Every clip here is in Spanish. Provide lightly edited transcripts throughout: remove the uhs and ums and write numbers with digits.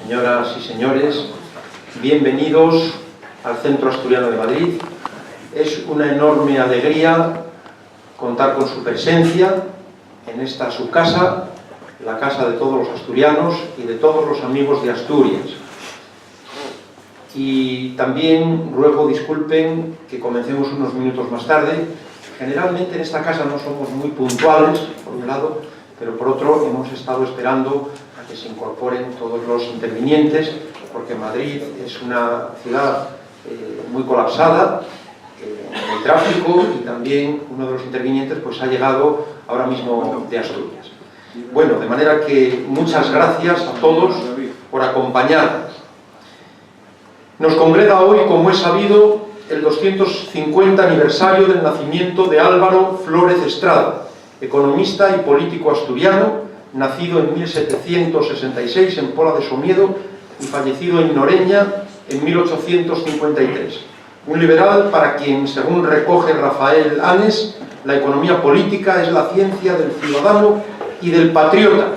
señoras y señores, bienvenidos al Centro Asturiano de Madrid. Es una enorme alegría contar con su presencia en esta su casa, la casa de todos los asturianos y de todos los amigos de Asturias. Y también ruego disculpen que comencemos unos minutos más tarde. Generalmente en esta casa no somos muy puntuales, por un lado, pero por otro hemos estado esperando a que se incorporen todos los intervinientes, porque Madrid es una ciudad muy colapsada en el tráfico, y también uno de los intervinientes pues ha llegado ahora mismo de Asturias. Bueno, de manera que muchas gracias a todos por acompañarnos. Nos congrega hoy, como es sabido, el 250 aniversario del nacimiento de Álvaro Flórez Estrada, economista y político asturiano, nacido en 1766 en Pola de Somiedo y fallecido en Noreña en 1853. Un liberal para quien, según recoge Rafael Anes, la economía política es la ciencia del ciudadano y del patriota.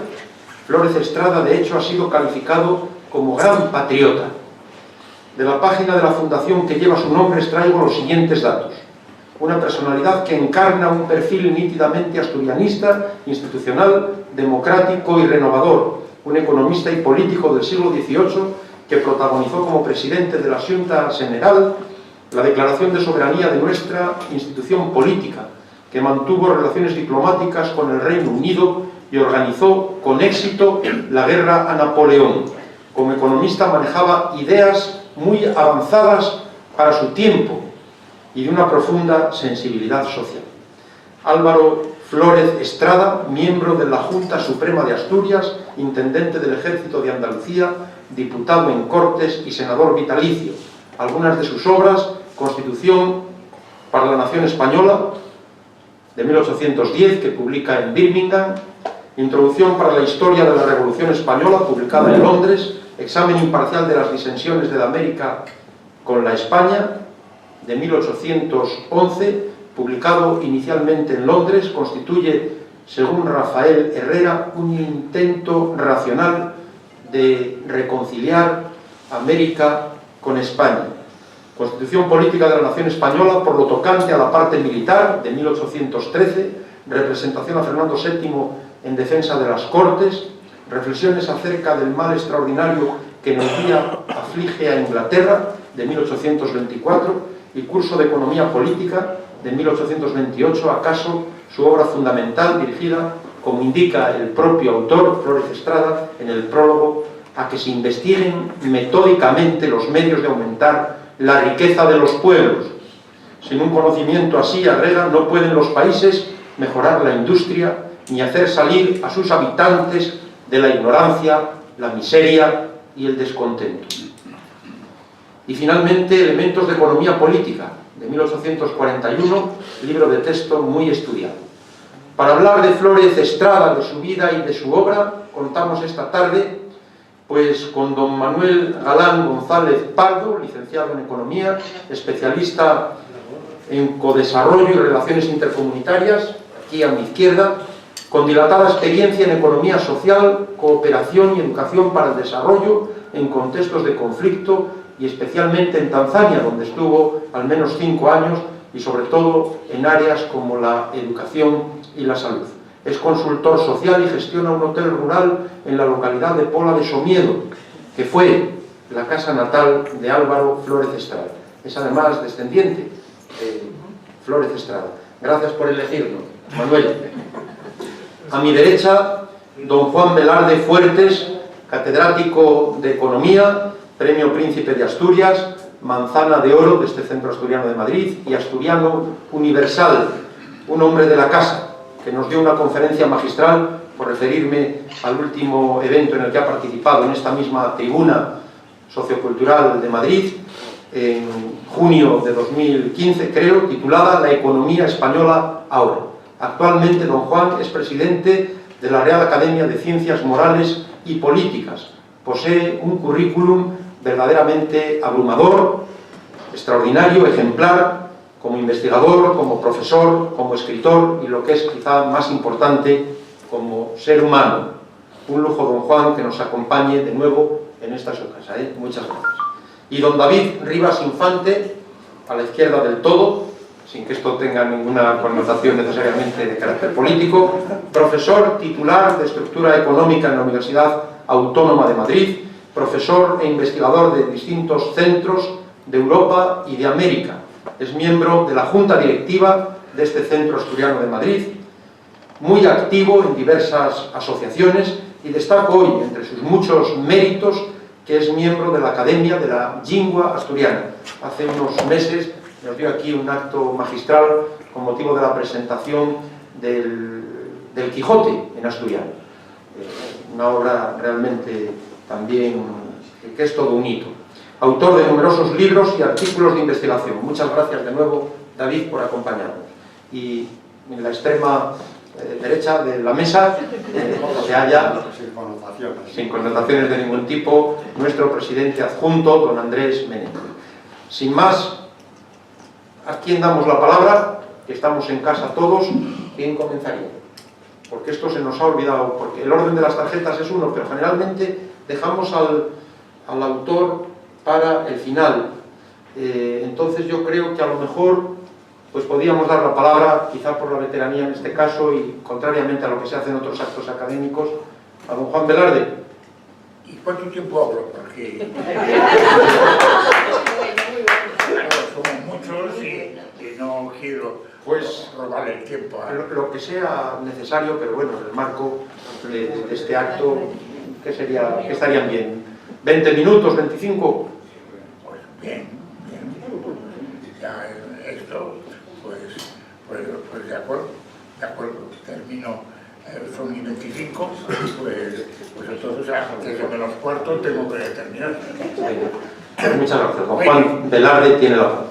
Flórez Estrada, de hecho, ha sido calificado como gran patriota. De la página de la fundación que lleva su nombre extraigo los siguientes datos. Una personalidad que encarna un perfil nítidamente asturianista, institucional, democrático y renovador. Un economista y político del siglo XVIII que protagonizó como presidente de la Xunta General la declaración de soberanía de nuestra institución política, que mantuvo relaciones diplomáticas con el Reino Unido y organizó con éxito la guerra a Napoleón. Como economista manejaba ideas muy avanzadas para su tiempo y de una profunda sensibilidad social. Álvaro Flórez Estrada, miembro de la Junta Suprema de Asturias, intendente del Ejército de Andalucía, diputado en Cortes y senador vitalicio. Algunas de sus obras: Constitución para la Nación Española, de 1810, que publica en Birmingham; Introducción para la Historia de la Revolución Española, publicada en Londres; Examen imparcial de las disensiones de la América con la España, de 1811, publicado inicialmente en Londres, constituye, según Rafael Herrera, un intento racional de reconciliar América con España. Constitución política de la Nación Española, por lo tocante a la parte militar, de 1813, representación a Fernando VII en defensa de las Cortes, reflexiones acerca del mal extraordinario que en el día aflige a Inglaterra, de 1824, y curso de economía política, de 1828, acaso su obra fundamental, dirigida, como indica el propio autor, Flórez Estrada, en el prólogo, a que se investiguen metódicamente los medios de aumentar la riqueza de los pueblos. Sin un conocimiento así, agrega, no pueden los países mejorar la industria ni hacer salir a sus habitantes de la ignorancia, la miseria y el descontento. Y finalmente, Elementos de economía política, de 1841, libro de texto muy estudiado. Para hablar de Flórez Estrada, de su vida y de su obra, contamos esta tarde pues con don Manuel Galán González Pardo, licenciado en Economía, especialista en codesarrollo y relaciones intercomunitarias, aquí a mi izquierda, con dilatada experiencia en economía social, cooperación y educación para el desarrollo en contextos de conflicto, y especialmente en Tanzania, donde estuvo al menos 5 años, y sobre todo en áreas como la educación y la salud. Es consultor social y gestiona un hotel rural en la localidad de Pola de Somiedo, que fue la casa natal de Álvaro Flórez Estrada. Es además descendiente de Flórez Estrada. Gracias por elegirnos, Manuel. A mi derecha, don Juan Velarde Fuertes, catedrático de Economía, Premio Príncipe de Asturias, Manzana de Oro de este Centro Asturiano de Madrid y asturiano universal, un hombre de la casa, que nos dio una conferencia magistral, por referirme al último evento en el que ha participado en esta misma tribuna sociocultural de Madrid, en junio de 2015, creo, titulada La economía española ahora. Actualmente, don Juan es presidente de la Real Academia de Ciencias Morales y Políticas. Posee un currículum verdaderamente abrumador, extraordinario, ejemplar, como investigador, como profesor, como escritor y, lo que es quizá más importante, como ser humano. un lujo, don Juan, que nos acompañe de nuevo en esta su casa, muchas gracias. Y don David Rivas Infante, a la izquierda del todo, sin que esto tenga ninguna connotación necesariamente de carácter político, profesor titular de Estructura Económica en la Universidad Autónoma de Madrid, profesor e investigador de distintos centros de Europa y de América. Es miembro de la Junta Directiva de este Centro Asturiano de Madrid, muy activo en diversas asociaciones, y destaco hoy, entre sus muchos méritos, que es miembro de la Academia de la Lingua Asturiana. Hace unos meses nos dio aquí un acto magistral con motivo de la presentación del Quijote en asturiano. Una obra realmente también que es todo un hito. Autor de numerosos libros y artículos de investigación. Muchas gracias de nuevo, David, por acompañarnos. Y en la extrema derecha de la mesa se halla, sin connotaciones de ningún tipo, nuestro presidente adjunto, don Andrés Menéndez. Sin más, ¿a quién damos la palabra? Que estamos en casa todos. ¿Quién comenzaría? Porque esto se nos ha olvidado, porque el orden de las tarjetas es uno, pero generalmente dejamos al autor para el final. Entonces yo creo que a lo mejor pues podíamos dar la palabra, quizá por la veteranía en este caso, y contrariamente a lo que se hace en otros actos académicos, a don Juan Velarde. ¿Y cuánto tiempo hablo? Porque somos muchos y no quiero robar el tiempo. Lo que sea necesario, pero bueno, en el marco de este acto, ¿qué estarían bien? ¿20 minutos, 25? Pues bien. Ya esto, pues de acuerdo, termino, son 25, pues entonces antes de menos cuarto tengo que terminar. Pues muchas gracias. Don Juan Velarde tiene la palabra.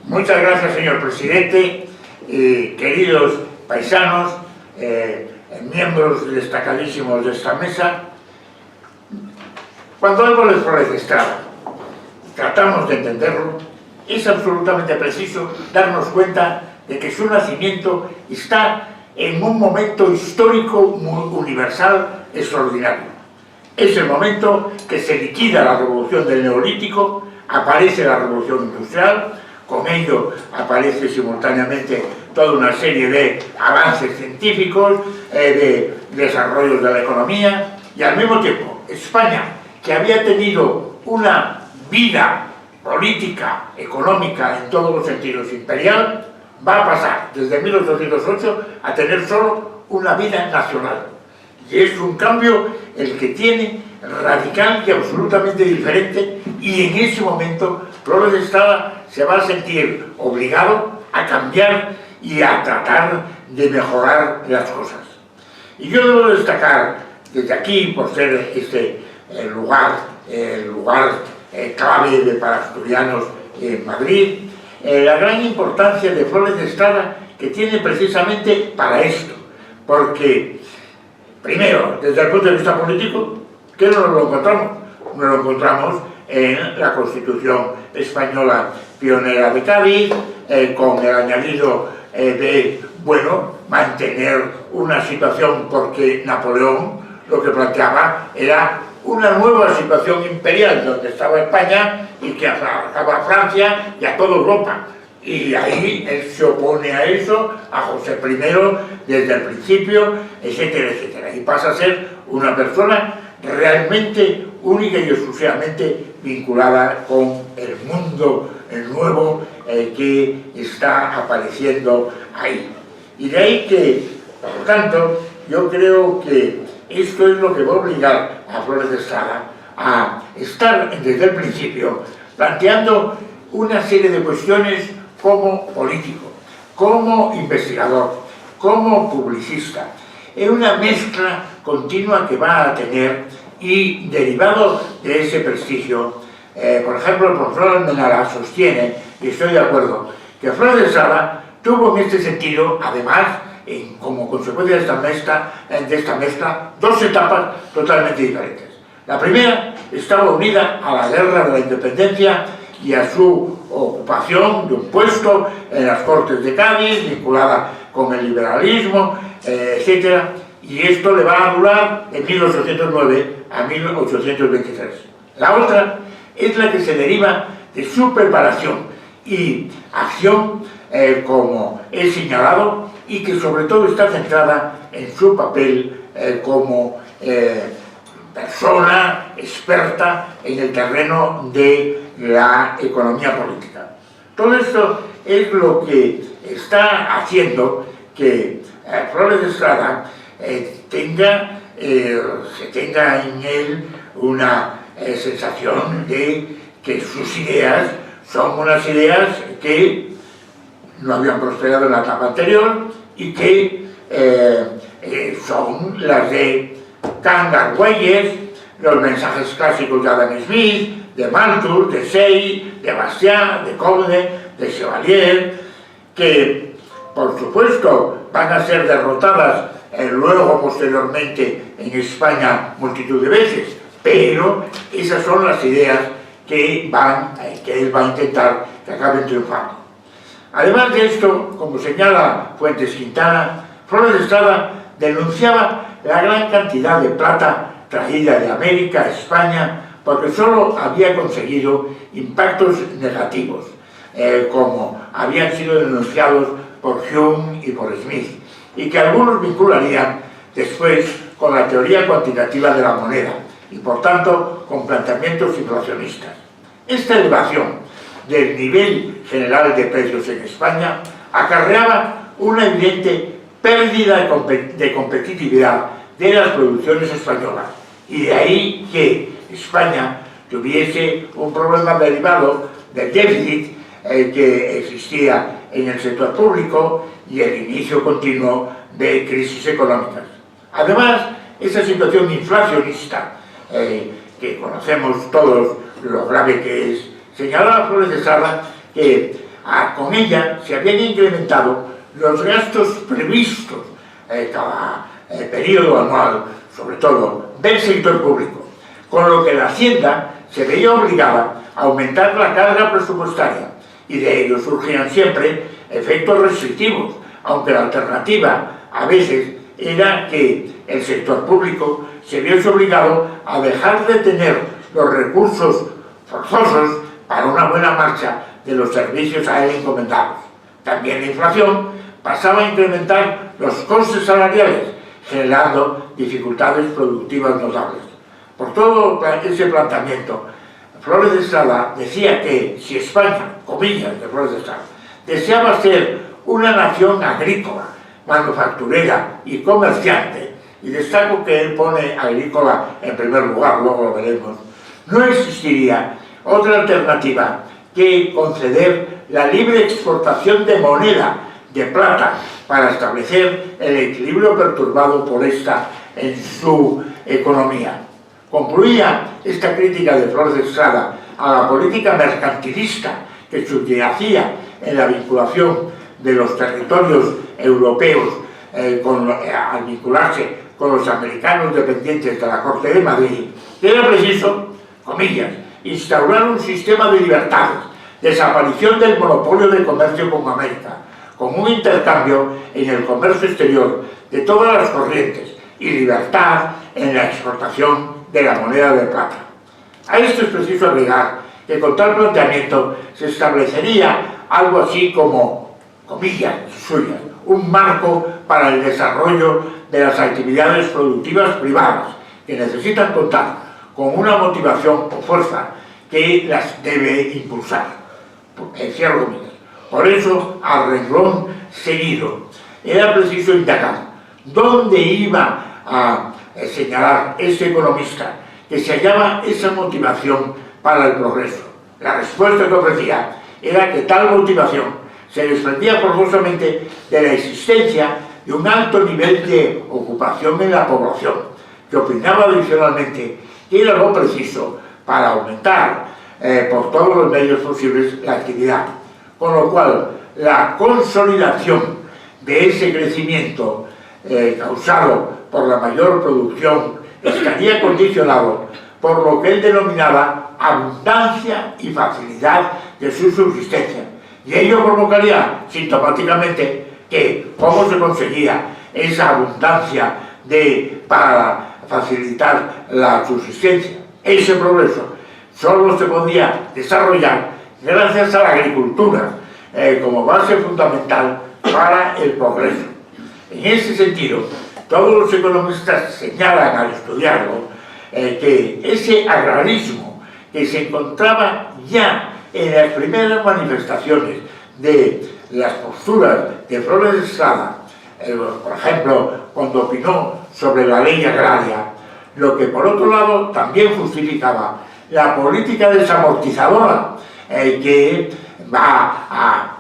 Muchas gracias, señor presidente, queridos paisanos, miembros destacadísimos de esta mesa. Cuando algo les Flores de Estrada tratamos de entenderlo, es absolutamente preciso darnos cuenta de que su nacimiento está en un momento histórico universal extraordinario. Es el momento que se liquida la revolución del Neolítico, aparece la revolución industrial, con ello aparece simultáneamente toda una serie de avances científicos, de desarrollos de la economía, y al mismo tiempo España, que había tenido una vida política, económica, en todos los sentidos imperial, va a pasar desde 1808 a tener solo una vida nacional. Y es un cambio el que tiene radical y absolutamente diferente, y en ese momento Flores de Estrada se va a sentir obligado a cambiar y a tratar de mejorar las cosas. Y yo debo destacar desde aquí, por ser este lugar clave para asturianos en Madrid, la gran importancia de Flores de Estrada que tiene precisamente para esto, porque primero, desde el punto de vista político, ¿qué no lo encontramos? Nos lo encontramos en la Constitución española pionera de Cádiz, con el añadido de, bueno, mantener una situación, porque Napoleón lo que planteaba era una nueva situación imperial, donde estaba España y que abarcaba a Francia y a toda Europa. Y ahí él se opone a eso, a José I desde el principio, etcétera, etcétera. Y pasa a ser una persona realmente única y exclusivamente vinculada con el mundo nuevo que está apareciendo ahí. Y de ahí que, por lo tanto, yo creo que esto es lo que va a obligar a Flores de Estrada a estar desde el principio planteando una serie de cuestiones como político, como investigador, como publicista, en una mezcla continua que va a tener, y derivado de ese prestigio, por ejemplo, el profesor Almenara sostiene, y estoy de acuerdo, que Flores de Estrada tuvo en este sentido, además, como consecuencia de esta mezcla, dos etapas totalmente diferentes. La primera estaba unida a la guerra de la independencia y a su ocupación de un puesto en las Cortes de Cádiz, vinculada con el liberalismo, etc. y esto le va a durar de 1809 a 1823. La otra es la que se deriva de su preparación y acción, como he señalado, y que sobre todo está centrada en su papel como persona experta en el terreno de la economía política. Todo esto es lo que está haciendo que Flores de Estrada tenga en él una sensación de que sus ideas son unas ideas que no habían prosperado en la etapa anterior y que son las de Cangar Güelles, los mensajes clásicos de Adam Smith, de Malthus, de Say, de Bastiat, de Comte, de Chevalier, que por supuesto van a ser derrotadas luego posteriormente en España multitud de veces, pero esas son las ideas que él va a intentar que acaben triunfando. Además de esto, como señala Fuentes Quintana, Flores de Estrada denunciaba la gran cantidad de plata traída de América a España porque solo había conseguido impactos negativos, como habían sido denunciados por Hume y por Smith, y que algunos vincularían después con la teoría cuantitativa de la moneda y por tanto con planteamientos inflacionistas. Esta elevación del nivel general de precios en España acarreaba una evidente pérdida de competitividad de las producciones españolas, y de ahí que España tuviese un problema derivado del déficit que existía en el sector público y el inicio continuo de crisis económicas. Además, esa situación inflacionista, que conocemos todos lo grave que es, señalaba Flores de Estrada que con ella se habían incrementado los gastos previstos cada periodo anual, sobre todo del sector público, con lo que la Hacienda se veía obligada a aumentar la carga presupuestaria, y de ello surgían siempre efectos restrictivos, aunque la alternativa a veces era que el sector público se viese obligado a dejar de tener los recursos forzosos para una buena marcha de los servicios a él encomendados. También la inflación pasaba a incrementar los costes salariales, generando dificultades productivas notables. Por todo ese planteamiento, Flores de Estrada decía que si España, comillas de Flores de Estrada, deseaba ser una nación agrícola, manufacturera y comerciante, y destaco que él pone agrícola en primer lugar, luego lo veremos, no existiría otra alternativa que conceder la libre exportación de moneda de plata para establecer el equilibrio perturbado por esta en su economía. Concluía esta crítica de Flores de Estrada a la política mercantilista que subyacía en la vinculación de los territorios europeos al vincularse con los americanos dependientes de la Corte de Madrid, que era preciso, comillas, instaurar un sistema de libertades, desaparición del monopolio de comercio con América, con un intercambio en el comercio exterior de todas las corrientes y libertad en la exportación de la moneda de plata. A esto es preciso agregar que con tal planteamiento se establecería algo así como, comillas suyas, un marco para el desarrollo de las actividades productivas privadas que necesitan contar con una motivación o fuerza que las debe impulsar. Cierro comillas. Por eso, al renglón seguido, era preciso indagar dónde iba a señalar ese economista que se hallaba esa motivación para el progreso. La respuesta que ofrecía era que tal motivación se desprendía forzosamente de la existencia de un alto nivel de ocupación en la población, que opinaba adicionalmente que era lo preciso para aumentar por todos los medios posibles la actividad, con lo cual la consolidación de ese crecimiento causado por la mayor producción estaría condicionado por lo que él denominaba abundancia y facilidad de su subsistencia, y ello provocaría sintomáticamente que, ¿cómo se conseguía esa abundancia para facilitar la subsistencia. Ese progreso solo se podía desarrollar gracias a la agricultura como base fundamental para el progreso. En ese sentido, todos los economistas señalan al estudiarlo que ese agrarismo que se encontraba ya en las primeras manifestaciones de las posturas de Flores de Estrada, por ejemplo, cuando opinó sobre la ley agraria, lo que por otro lado también justificaba la política desamortizadora que va a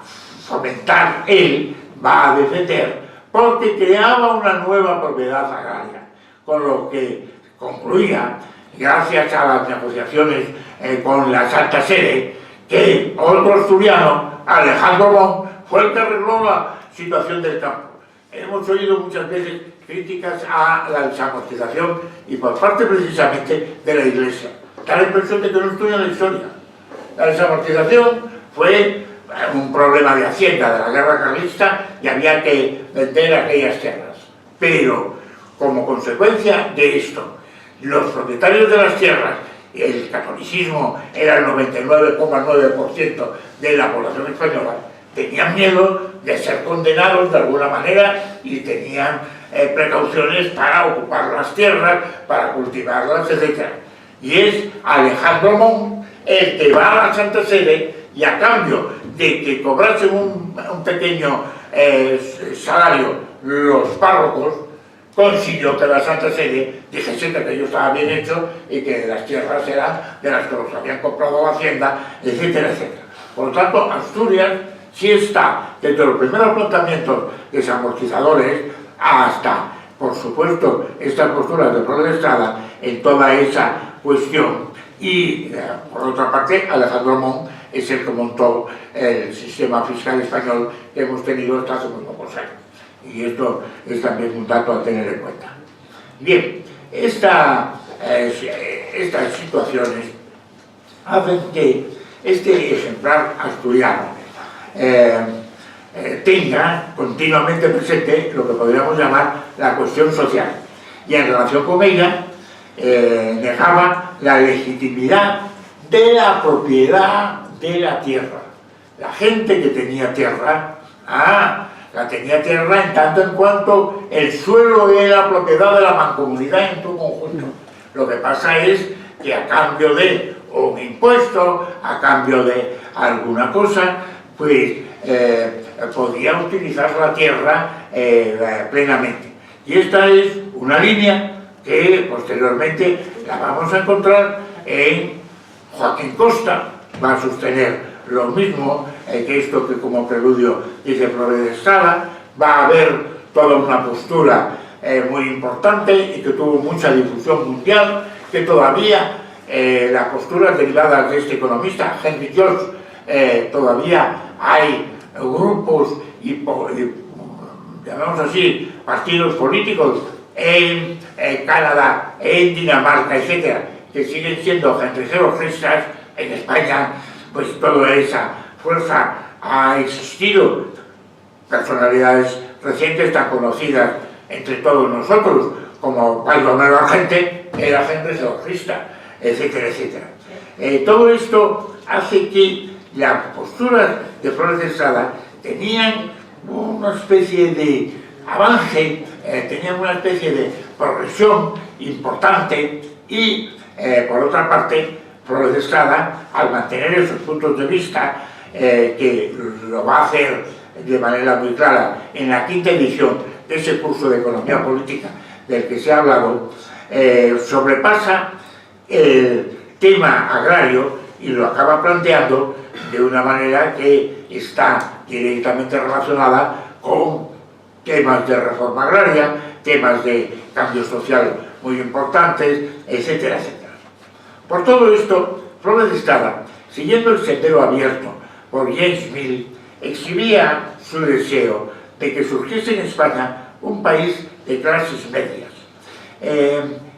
fomentar él, va a defender, porque creaba una nueva propiedad agraria, con lo que concluía, gracias a las negociaciones con la Santa Sede, que otro asturiano, Alejandro Mon, fue el que arregló la situación del campo. Hemos oído muchas veces críticas a la desamortización y por parte precisamente de la Iglesia. Da la impresión de que no estudian la historia. La desamortización fue un problema de Hacienda, de la guerra carlista, y había que vender aquellas tierras. Pero, como consecuencia de esto, los propietarios de las tierras, el catolicismo era el 99,9% de la población española, tenían miedo de ser condenados de alguna manera y tenían precauciones para ocupar las tierras, para cultivarlas, etc. Y es Alejandro Mon el que va a la Santa Sede y a cambio de que cobrasen un pequeño salario los párrocos, consiguió que la Santa Sede dijese que aquello estaba bien hecho y que las tierras eran de las que los habían comprado la Hacienda, etcétera, etcétera. Por lo tanto, Asturias sí está desde los primeros planteamientos desamortizadores hasta, por supuesto, estas posturas de Flores de Estrada en toda esa cuestión. Y, por otra parte, Alejandro Mon es el que montó el sistema fiscal español que hemos tenido hasta hace muy pocos años. Y esto es también un dato a tener en cuenta. Bien, estas situaciones hacen que este ejemplar asturiano tenga continuamente presente lo que podríamos llamar la cuestión social. Y en relación con ella, negaba la legitimidad de la propiedad de la tierra. La gente que tenía tierra, la tenía tierra en tanto en cuanto el suelo era propiedad de la mancomunidad en su conjunto. Lo que pasa es que a cambio de un impuesto, a cambio de alguna cosa, pues podía utilizar la tierra plenamente. Y esta es una línea que posteriormente la vamos a encontrar en Joaquín Costa. Va a sostener lo mismo que esto que como preludio dice Flores de Estrada. Va a haber toda una postura muy importante y que tuvo mucha difusión mundial, que todavía las posturas derivadas de este economista, Henry George, todavía hay grupos y llamamos así, partidos políticos en Canadá, en Dinamarca, etcétera, que siguen siendo gentriceros-cristas. En España, pues toda esa fuerza ha existido. Personalidades recientes tan conocidas entre todos nosotros, como Baldomero Argente, era gentriceros-crista, etcétera, etcétera. Todo esto hace que las posturas de Flores de Estrada tenían una especie de avance, tenían una especie de progresión importante y, por otra parte, Flores de Estrada, al mantener esos puntos de vista, que lo va a hacer de manera muy clara en la quinta edición de ese curso de Economía Política del que se ha hablado, sobrepasa el tema agrario y lo acaba planteando de una manera que está directamente relacionada con temas de reforma agraria, temas de cambio social muy importantes, etcétera, etcétera. Por todo esto, Flores de Estrada, siguiendo el sendero abierto por James Mill, exhibía su deseo de que surgiese en España un país de clases medias.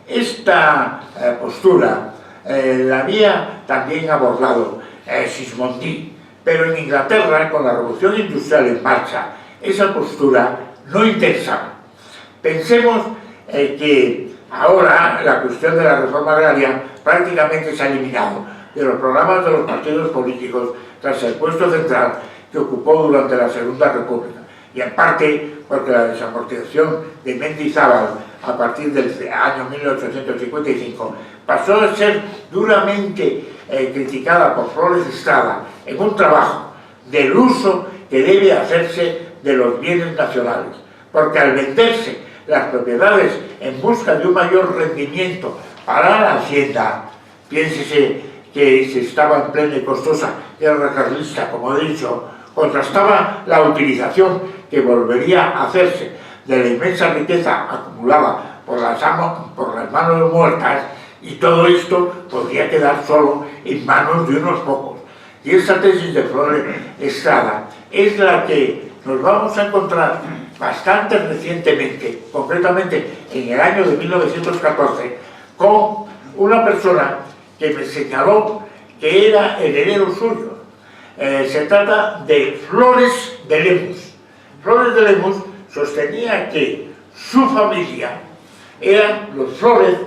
Esta postura la había también abordado Sismondi, pero en Inglaterra, con la revolución industrial en marcha, esa postura no interesaba. Pensemos que ahora la cuestión de la reforma agraria prácticamente se ha eliminado de los programas de los partidos políticos tras el puesto central que ocupó durante la Segunda República, y en parte porque la desamortización de Mendizábal a partir del año 1855 pasó a ser duramente criticada por Flores Estrada en un trabajo del uso que debe hacerse de los bienes nacionales, porque al venderse las propiedades en busca de un mayor rendimiento para la hacienda, piénsese que se estaba en plena y costosa guerra carlista, como he dicho, contrastaba la utilización que volvería a hacerse de la inmensa riqueza acumulada por las manos muertas, y todo esto podría quedar solo en manos de unos pocos. Y esta tesis de Flores Estrada es la que nos vamos a encontrar bastante recientemente, concretamente en el año de 1914, con una persona que me señaló que era heredero suyo. Se trata de Flores de Lemus. Flores de Lemus sostenía que su familia eran los Flores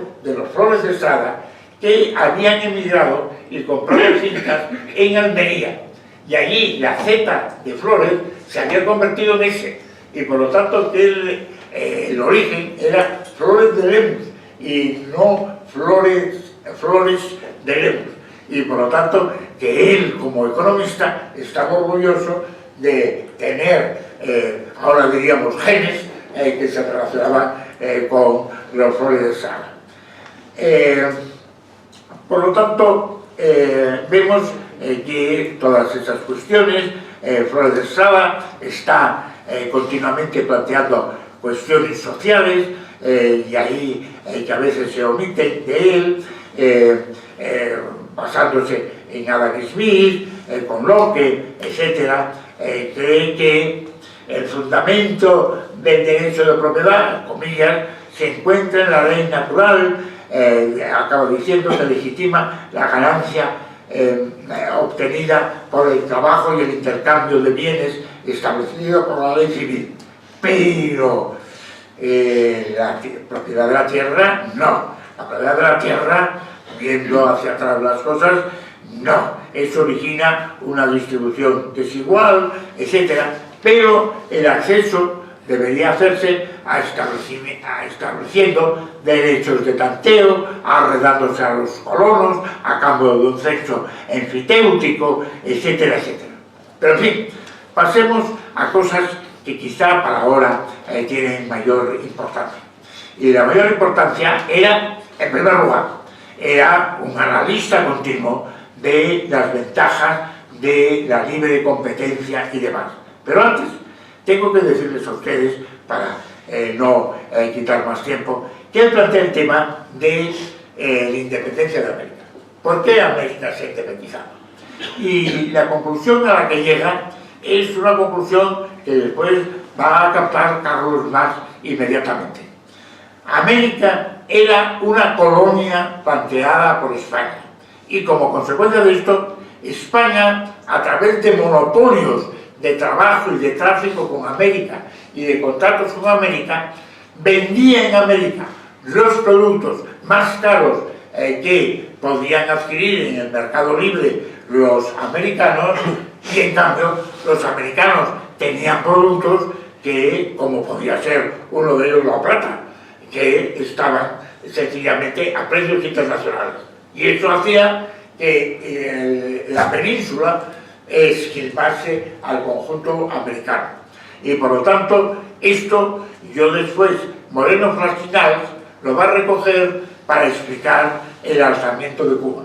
de Estrada, que habían emigrado y compraron fincas en Almería, y allí la Z de Flores se había convertido en S, y por lo tanto que el origen era Flores de Lemus y no Flores de Lemus, y por lo tanto que él como economista estaba orgulloso de tener, ahora diríamos, genes que se relacionaban con los Flores de Estrada. Por lo tanto, vemos que todas esas cuestiones, Flores de Estrada está continuamente planteando cuestiones sociales, y ahí que a veces se omiten de él, basándose en Adam Smith, con Locke, etc. Cree que el fundamento del derecho de propiedad, comillas, se encuentra en la ley natural. Acabo diciendo que legitima la ganancia obtenida por el trabajo y el intercambio de bienes establecido por la ley civil. Pero la propiedad de la tierra, no. La propiedad de la tierra, viendo hacia atrás las cosas, no. Eso origina una distribución desigual, etc. Pero el acceso debería hacerse estableciendo derechos de tanteo, arrendándose a los colonos a cambio de un censo enfiteutíco, etcétera, etcétera. Pero en fin, pasemos a cosas que quizá para ahora tienen mayor importancia. Y la mayor importancia era, en primer lugar, era un analista continuo de las ventajas de la libre competencia y demás. Pero antes, tengo que decirles a ustedes, para no quitar más tiempo, que él plantea el tema de la independencia de América. ¿Por qué América se ha independizado? Y la conclusión a la que llega es una conclusión que después va a captar Carlos Marx inmediatamente. América era una colonia planteada por España, y como consecuencia de esto, España, a través de monopolios de trabajo y de tráfico con América y de contratos con América, vendía en América los productos más caros que podían adquirir en el mercado libre los americanos, y en cambio los americanos tenían productos que, como podía ser uno de ellos la plata, que estaban sencillamente a precios internacionales. Y eso hacía que la península esquilmarse al conjunto americano. Y por lo tanto, esto yo después, Moreno Flasquinal, lo va a recoger para explicar el alzamiento de Cuba.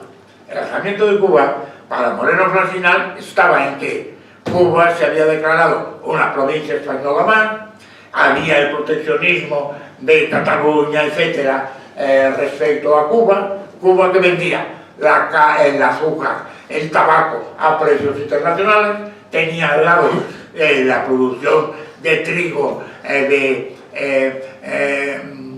El alzamiento de Cuba, para Moreno Flasquinal, estaba en que Cuba se había declarado una provincia española más, había el proteccionismo de Cataluña, etcétera, respecto a Cuba. Cuba que vendía el azúcar, el tabaco a precios internacionales, tenía al lado la producción de trigo de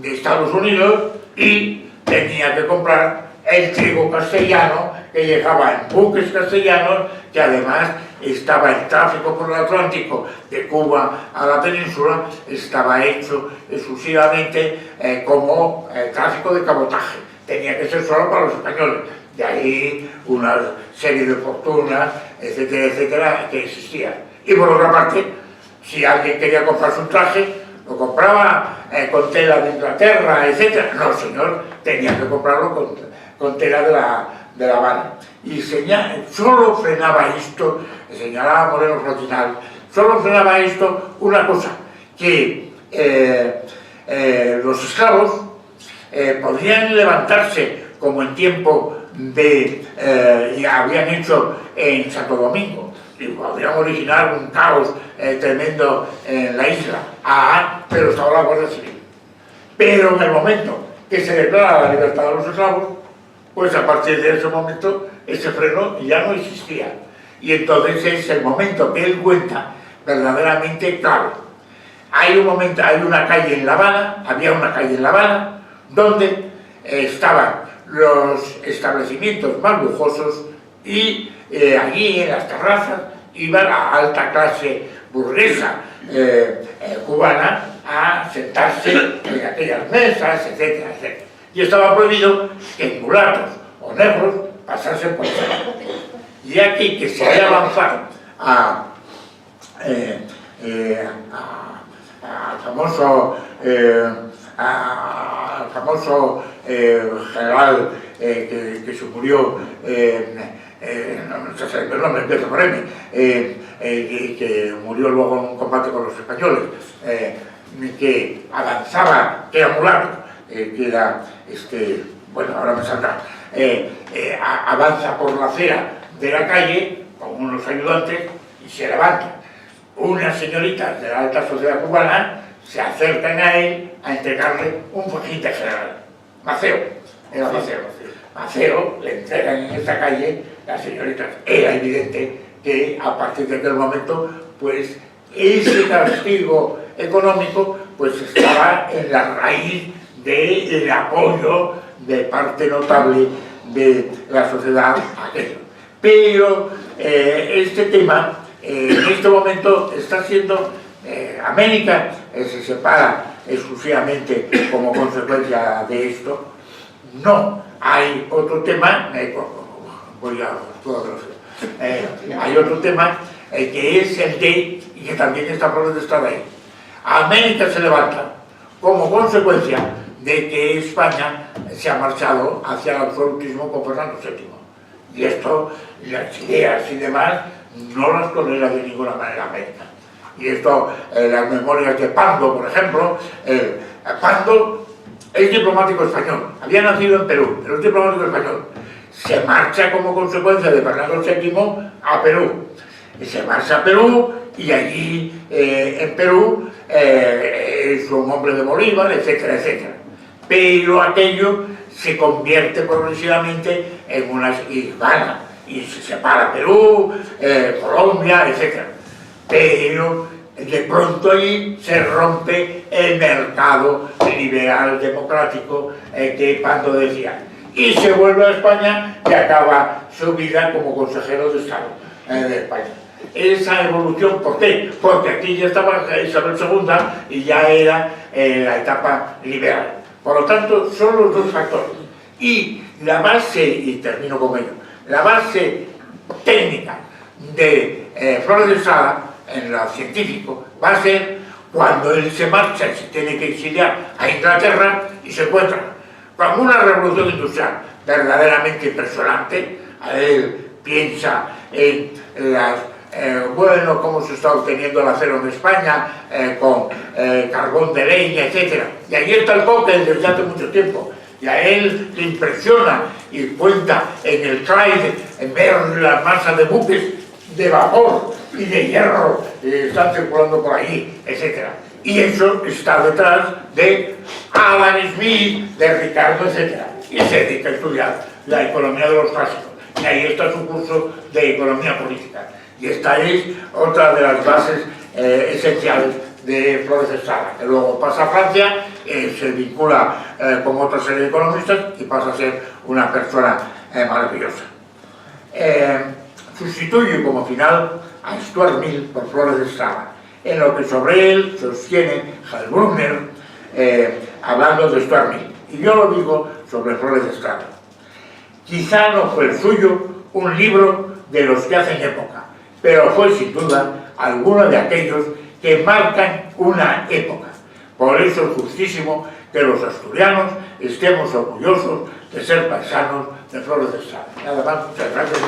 Estados Unidos, y tenía que comprar el trigo castellano que llegaba en buques castellanos, que además estaba el tráfico por el Atlántico de Cuba a la península, estaba hecho exclusivamente como tráfico de cabotaje. Tenía que ser solo para los españoles. De ahí una serie de fortunas, etcétera, etcétera, que existían. Y por otra parte, si alguien quería comprarse un traje, lo compraba con tela de Inglaterra, etcétera. No, señor, tenía que comprarlo con tela de La Habana. Y solo frenaba esto, señalaba Moreno Flotinal, solo frenaba esto una cosa, que los esclavos podrían levantarse como en tiempo ya habían hecho en Santo Domingo, y podrían originar un caos tremendo en la isla, pero estaba la Guardia Civil. Pero en el momento que se declara la libertad de los esclavos, pues a partir de ese momento ese freno ya no existía. Y entonces es el momento que él cuenta verdaderamente claro. Hay una calle en La Habana, había una calle en La Habana, donde estaban los establecimientos más lujosos y allí en las terrazas iba la alta clase burguesa cubana a sentarse en aquellas mesas, etcétera, etcétera. Y estaba prohibido que mulatos o negros pasasen por esa parte. Y aquí que se había avanzado al famoso general que se murió, no sé el nombre, empiezo por M, que murió luego en un combate con los españoles, que avanzaba, que era mulato, que era, bueno, ahora me saldrá, avanza por la acera de la calle con unos ayudantes y se levanta. Unas señoritas de la alta sociedad cubana se acercan a él a entregarle un fajín de general. Maceo, era Maceo. Maceo le entregan en esta calle las señoritas. Era evidente que a partir de aquel momento, pues ese castigo económico pues estaba en la raíz del apoyo de parte notable de la sociedad a aquello. Pero este tema en este momento está siendo América se separa exclusivamente como consecuencia de esto. No, hay otro tema, hay otro tema que es el de, y que también está protestado ahí. América se levanta como consecuencia de que España se ha marchado hacia el absolutismo con Fernando VII. Y esto, las ideas y demás, no las tolera de ninguna manera América. Y esto, las memorias de Pando, por ejemplo, Pando es diplomático español, había nacido en Perú, pero es diplomático español. Se marcha como consecuencia de Fernando VII a Perú. Y se marcha a Perú y allí en Perú es un hombre de Bolívar, etcétera, etcétera. Pero aquello se convierte progresivamente en una hispana y se separa Perú, Colombia, etcétera. Pero de pronto allí se rompe el mercado liberal democrático que Pando decía. Y se vuelve a España y acaba su vida como consejero de Estado de España. Esa evolución, ¿por qué? Porque aquí ya estaba Isabel II y ya era la etapa liberal. Por lo tanto, son los dos factores. Y la base, y termino con ello, la base técnica de Flores de Sada, en lo científico, va a ser cuando él se marcha y se tiene que exiliar a Inglaterra y se encuentra con una revolución industrial verdaderamente impresionante. Él piensa en las bueno, cómo se está obteniendo el acero en España, con carbón de leña, etc. Y ahí está el coque desde hace mucho tiempo. Y a él le impresiona y cuenta en el Clyde, en ver las masas de buques de vapor y de hierro que están circulando por ahí, etc. Y eso está detrás de Adam Smith, de Ricardo, etc. Y se dedica a estudiar la economía de los clásicos. Y ahí está su curso de economía política. Y esta es otra de las bases esenciales de Flores de Sada, que luego pasa a Francia se vincula con otra serie de economistas y pasa a ser una persona maravillosa. Sustituye como final a Stuart Mill por Flores de Estrada, en lo que sobre él sostiene Hal Brunner, hablando de Stuart Mill. Y yo lo digo sobre Flores de Estrada. Quizá no fue el suyo un libro de los que hacen época, pero fue sin duda alguno de aquellos que marcan una época. Por eso es justísimo que los asturianos estemos orgullosos de ser paisanos de Flores de Estrada. Nada más, muchas gracias.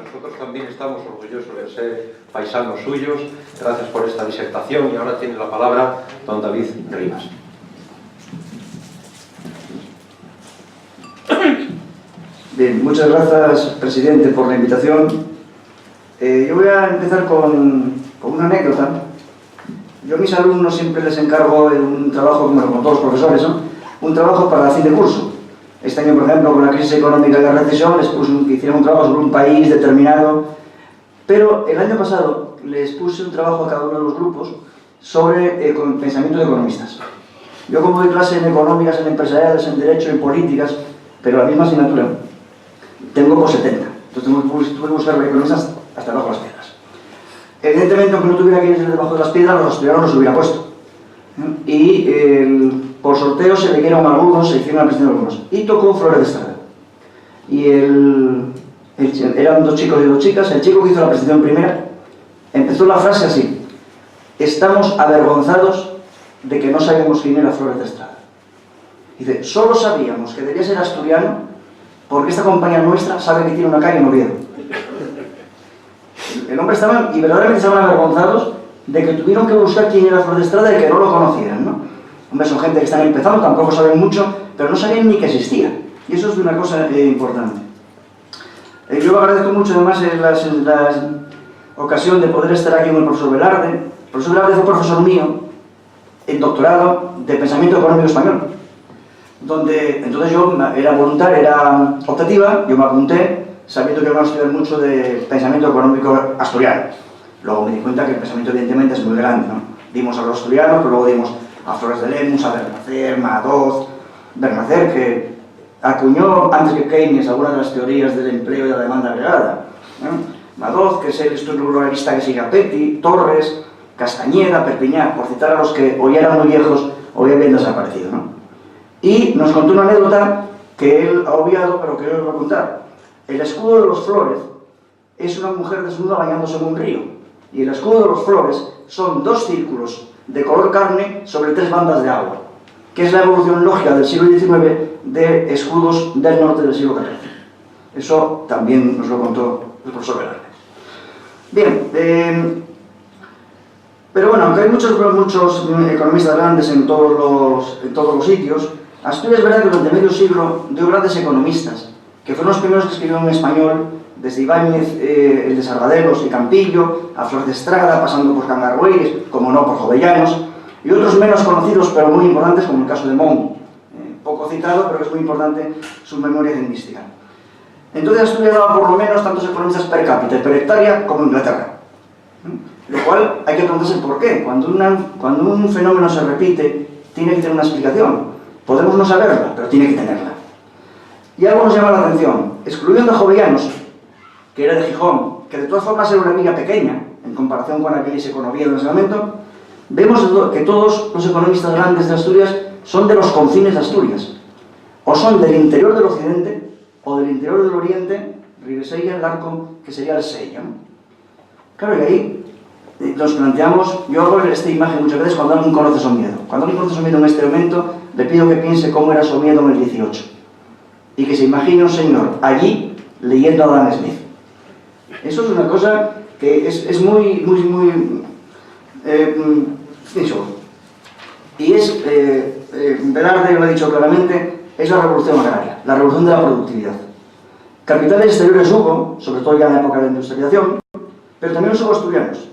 Nosotros también estamos orgullosos de ser paisanos suyos. Gracias por esta disertación y ahora tiene la palabra don David Rivas. Bien, muchas gracias, presidente, por la invitación. Yo voy a empezar con una anécdota. Yo a mis alumnos siempre les encargo un trabajo, como con todos los profesores, ¿no? Un trabajo para fin de curso. Este año, por ejemplo, con la crisis económica y la recesión, les puse que hicieran un trabajo sobre un país determinado. Pero el año pasado les puse un trabajo a cada uno de los grupos sobre el pensamiento de economistas. Yo, como doy clase en económicas, en empresariales, en derecho, en políticas, pero la misma asignatura, tengo por 70. Entonces tuve que buscar economistas hasta debajo de las piedras. Evidentemente, aunque no tuviera que ir debajo de las piedras, los estudiantes los hubiera puesto. Y por sorteo se eligieron algunos, se hicieron la presentación de algunos. Y tocó Flores de Estrada. Y eran 2 chicos y 2 chicas. El chico que hizo la presentación primera empezó la frase así: estamos avergonzados de que no sabemos quién era Flores de Estrada. Dice, solo sabíamos que debía ser asturiano porque esta compañía nuestra sabe que tiene una calle en Oviedo. El hombre estaba, y verdaderamente estaban avergonzados de que tuvieron que buscar quién era Flores de Estrada y que no lo conocieran, ¿no? Hombre, son gente que están empezando, tampoco saben mucho, pero no sabían ni que existía. Y eso es una cosa importante. Yo agradezco mucho además la ocasión de poder estar aquí con el profesor Velarde. El profesor Velarde fue profesor mío en doctorado de Pensamiento Económico Español, donde entonces yo era voluntaria, era optativa, yo me apunté sabiendo que iba a estudiar mucho de pensamiento económico asturiano. Luego me di cuenta que el pensamiento evidentemente es muy grande, ¿no? Dimos a los asturianos, pero luego dimos a Flores de Lemus, a Bernacer, Madoz. Bernacer, que acuñó antes que Keynes algunas de las teorías del empleo y de la demanda agregada, ¿no? Madoz, que es el estructuralista que sigue a Petty, Torres, Castañeda, Perpiñán, por citar a los que hoy eran muy viejos, hoy habían desaparecido, ¿no? Y nos contó una anécdota que él ha obviado, pero que yo os voy a contar. El escudo de los Flores es una mujer desnuda bañándose en un río. Y el escudo de los Flores son 2 círculos de color carne sobre 3 bandas de agua, que es la evolución lógica del siglo XIX de escudos del norte del siglo XIV. Eso también nos lo contó el profesor Velarde. Bien, pero bueno, aunque hay muchos economistas grandes en todos los sitios, Asturias es verdad que durante medio siglo dio grandes economistas, que fueron los primeros que escribieron en español, desde Ibáñez, el de Sargadelos y Campillo, a Flores de Estrada, pasando por Cangarrueyes, como no por Jovellanos, y otros menos conocidos pero muy importantes, como el caso de Mon, poco citado, pero que es muy importante su memoria lingüística. Entonces Asturias daba por lo menos tantos economistas per cápita y per hectárea como Inglaterra. Lo cual hay que preguntarse por qué. Cuando un fenómeno se repite, tiene que tener una explicación. Podemos no saberla, pero tiene que tenerla. Y algo nos llama la atención. Excluyendo a Jovellanos, que era de Gijón, que de todas formas era una villa pequeña, en comparación con aquel que con Oviedo en ese momento, vemos que todos los economistas grandes de Asturias son de los confines de Asturias. O son del interior del occidente, o del interior del oriente, Ribesella, el arco, que sería el Sella. Claro, y ahí nos planteamos, yo hago esta imagen muchas veces cuando alguien conoce Somiedo. Cuando alguien conoce Somiedo en este momento, le pido que piense cómo era Somiedo en el 18. Y que se imagine un señor allí leyendo a Adam Smith. Eso es una cosa que es muy eso. Y es, Velarde lo ha dicho claramente, es la revolución agraria, la revolución de la productividad. Capitales exteriores hubo, sobre todo ya en la época de la industrialización, pero también los hubo asturianos.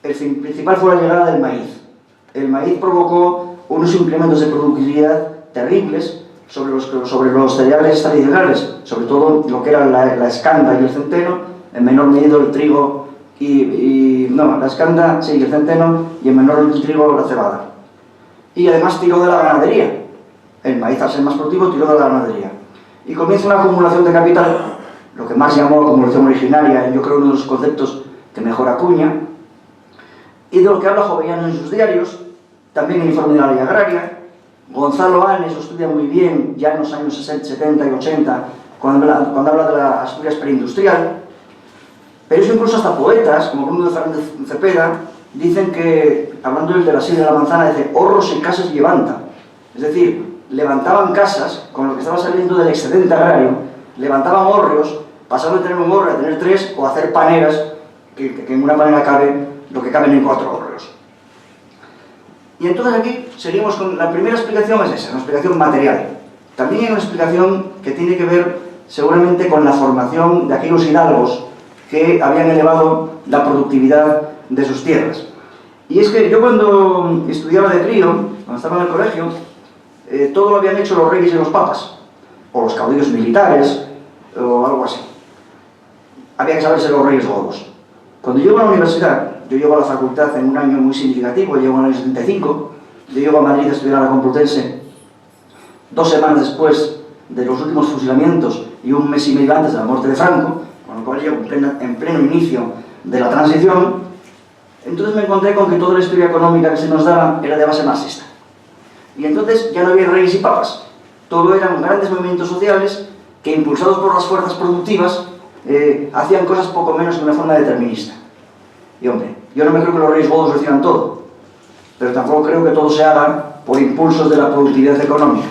El principal fue la llegada del maíz. El maíz provocó unos incrementos de productividad terribles sobre los cereales tradicionales, sobre todo lo que era la escanda y el centeno, en menor medida el trigo no, la escanda, sí, el centeno, y en menor el trigo la cebada. Y además tiró de la ganadería. El maíz, al ser más productivo, tiró de la ganadería. Y comienza una acumulación de capital, lo que Marx llamó acumulación originaria, yo creo uno de los conceptos que mejor acuña, y de lo que habla Jovellanos en sus diarios, también el informe de la ley agraria. Gonzalo Anes lo estudia muy bien ya en los años 70 y 80, cuando habla de la Asturias preindustrial. Pero eso incluso hasta poetas, como Bruno de Fernández Cepeda, dicen que, hablando de la silla de la manzana, dice, horros y casas levanta. Es decir, levantaban casas con lo que estaba saliendo del excedente agrario, levantaban hórreos, pasando de tener un hórreo a tener 3, o hacer paneras, que en una panera cabe lo que caben en 4 hórreos. Y entonces aquí seguimos con la primera explicación, es esa, una explicación material. También hay una explicación que tiene que ver seguramente con la formación de aquellos hidalgos que habían elevado la productividad de sus tierras. Y es que yo cuando estudiaba de crío, cuando estaba en el colegio, todo lo habían hecho los reyes y los papas, o los caudillos militares, o algo así. Había que saberse los reyes godos. Cuando llego a la universidad, yo llego a la facultad en un año muy significativo, llego en el año 75, yo llego a Madrid a estudiar a la Complutense 2 semanas después de los últimos fusilamientos y un mes y medio antes de la muerte de Franco, con lo cual llego en pleno inicio de la transición. Entonces me encontré con que toda la historia económica que se nos daba era de base marxista. Y entonces ya no había reyes y papas, todo eran grandes movimientos sociales que, impulsados por las fuerzas productivas, hacían cosas poco menos de una forma determinista. Y hombre, yo no me creo que los reyes godos lo hicieran todo, pero tampoco creo que todo se haga por impulsos de la productividad económica.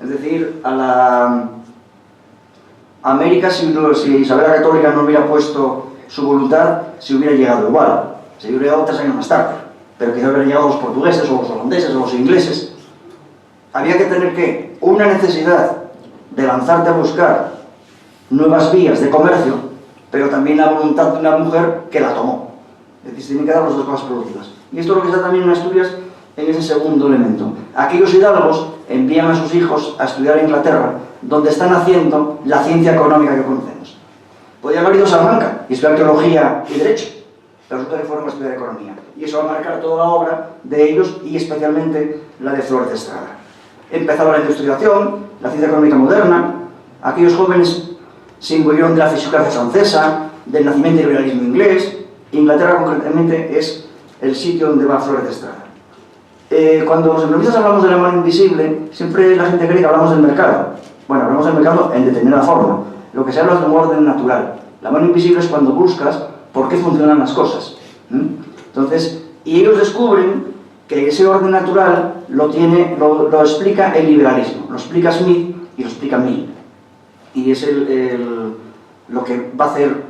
Es decir, a la América, si Isabel la Católica no hubiera puesto su voluntad, se hubiera llegado igual, se hubiera llegado 3 años más tarde, pero quizá hubieran llegado los portugueses, o los holandeses, o los ingleses. Había que tener que una necesidad de lanzarte a buscar nuevas vías de comercio, pero también la voluntad de una mujer que la tomó. Es decir, se tienen que dar las dos cosas productivas. Y esto es lo que está también en Asturias en ese segundo elemento. Aquellos hidalgos envían a sus hijos a estudiar a Inglaterra, donde están haciendo la ciencia económica que conocemos. Podían haber ido a Salamanca y estudiar teología y derecho, pero resulta que fueron a estudiar economía. Y eso va a marcar toda la obra de ellos y especialmente la de Flores de Estrada. Empezaba la industrialización, la ciencia económica moderna. Aquellos jóvenes se imbuyeron de la fisiocracia francesa, del nacimiento del liberalismo inglés. Inglaterra concretamente es el sitio donde va Flores de Estrada. Cuando los economistas hablamos de la mano invisible, siempre la gente cree que hablamos del mercado. Bueno, hablamos del mercado en determinada forma. Lo que se habla es de un orden natural. La mano invisible es cuando buscas por qué funcionan las cosas. Entonces, y ellos descubren que ese orden natural lo explica el liberalismo, lo explica Smith y lo explica Mill. Y es lo que va a hacer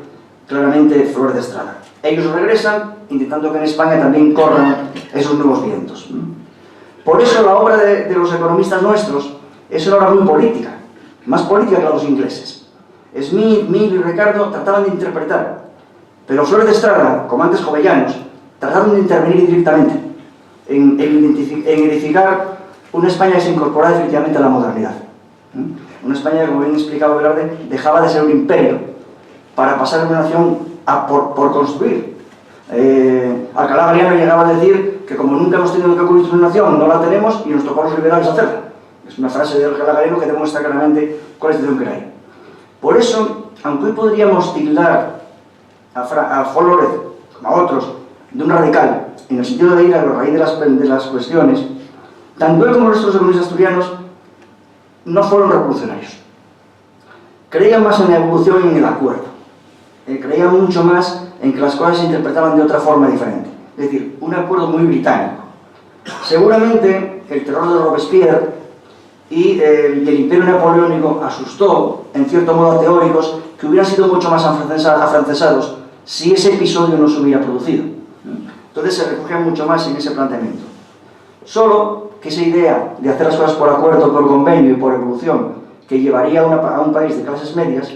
claramente Flores de Estrada. Ellos regresan intentando que en España también corran esos nuevos vientos. Por eso la obra de los economistas nuestros es una obra muy política, más política que la de los ingleses. Smith, Mill y Ricardo trataban de interpretar, pero Flores de Estrada, como antes Jovellanos, trataron de intervenir directamente en edificar una España que se incorporara definitivamente a la modernidad. Una España que, como bien explicaba Velarde, dejaba de ser un imperio para pasar a una nación por construir. Alcalá Galiano llegaba a decir que como nunca hemos tenido que construir una nación, no la tenemos y nos tocó a los liberales hacerla. Es una frase de Alcalá Galiano que demuestra claramente cuál es la situación que hay. Por eso, aunque hoy podríamos tildar a Flores, como a otros, de un radical, en el sentido de ir a la raíz de las cuestiones, tanto él como los otros economistas asturianos no fueron revolucionarios. Creían más en la evolución y en el acuerdo. Creían mucho más en que las cosas se interpretaban de otra forma diferente. Es decir, un acuerdo muy británico. Seguramente el terror de Robespierre y el imperio napoleónico asustó, en cierto modo, a teóricos que hubieran sido mucho más afrancesados si ese episodio no se hubiera producido. Entonces se refugian mucho más en ese planteamiento. Solo que esa idea de hacer las cosas por acuerdo, por convenio y por evolución, que llevaría a un país de clases medias,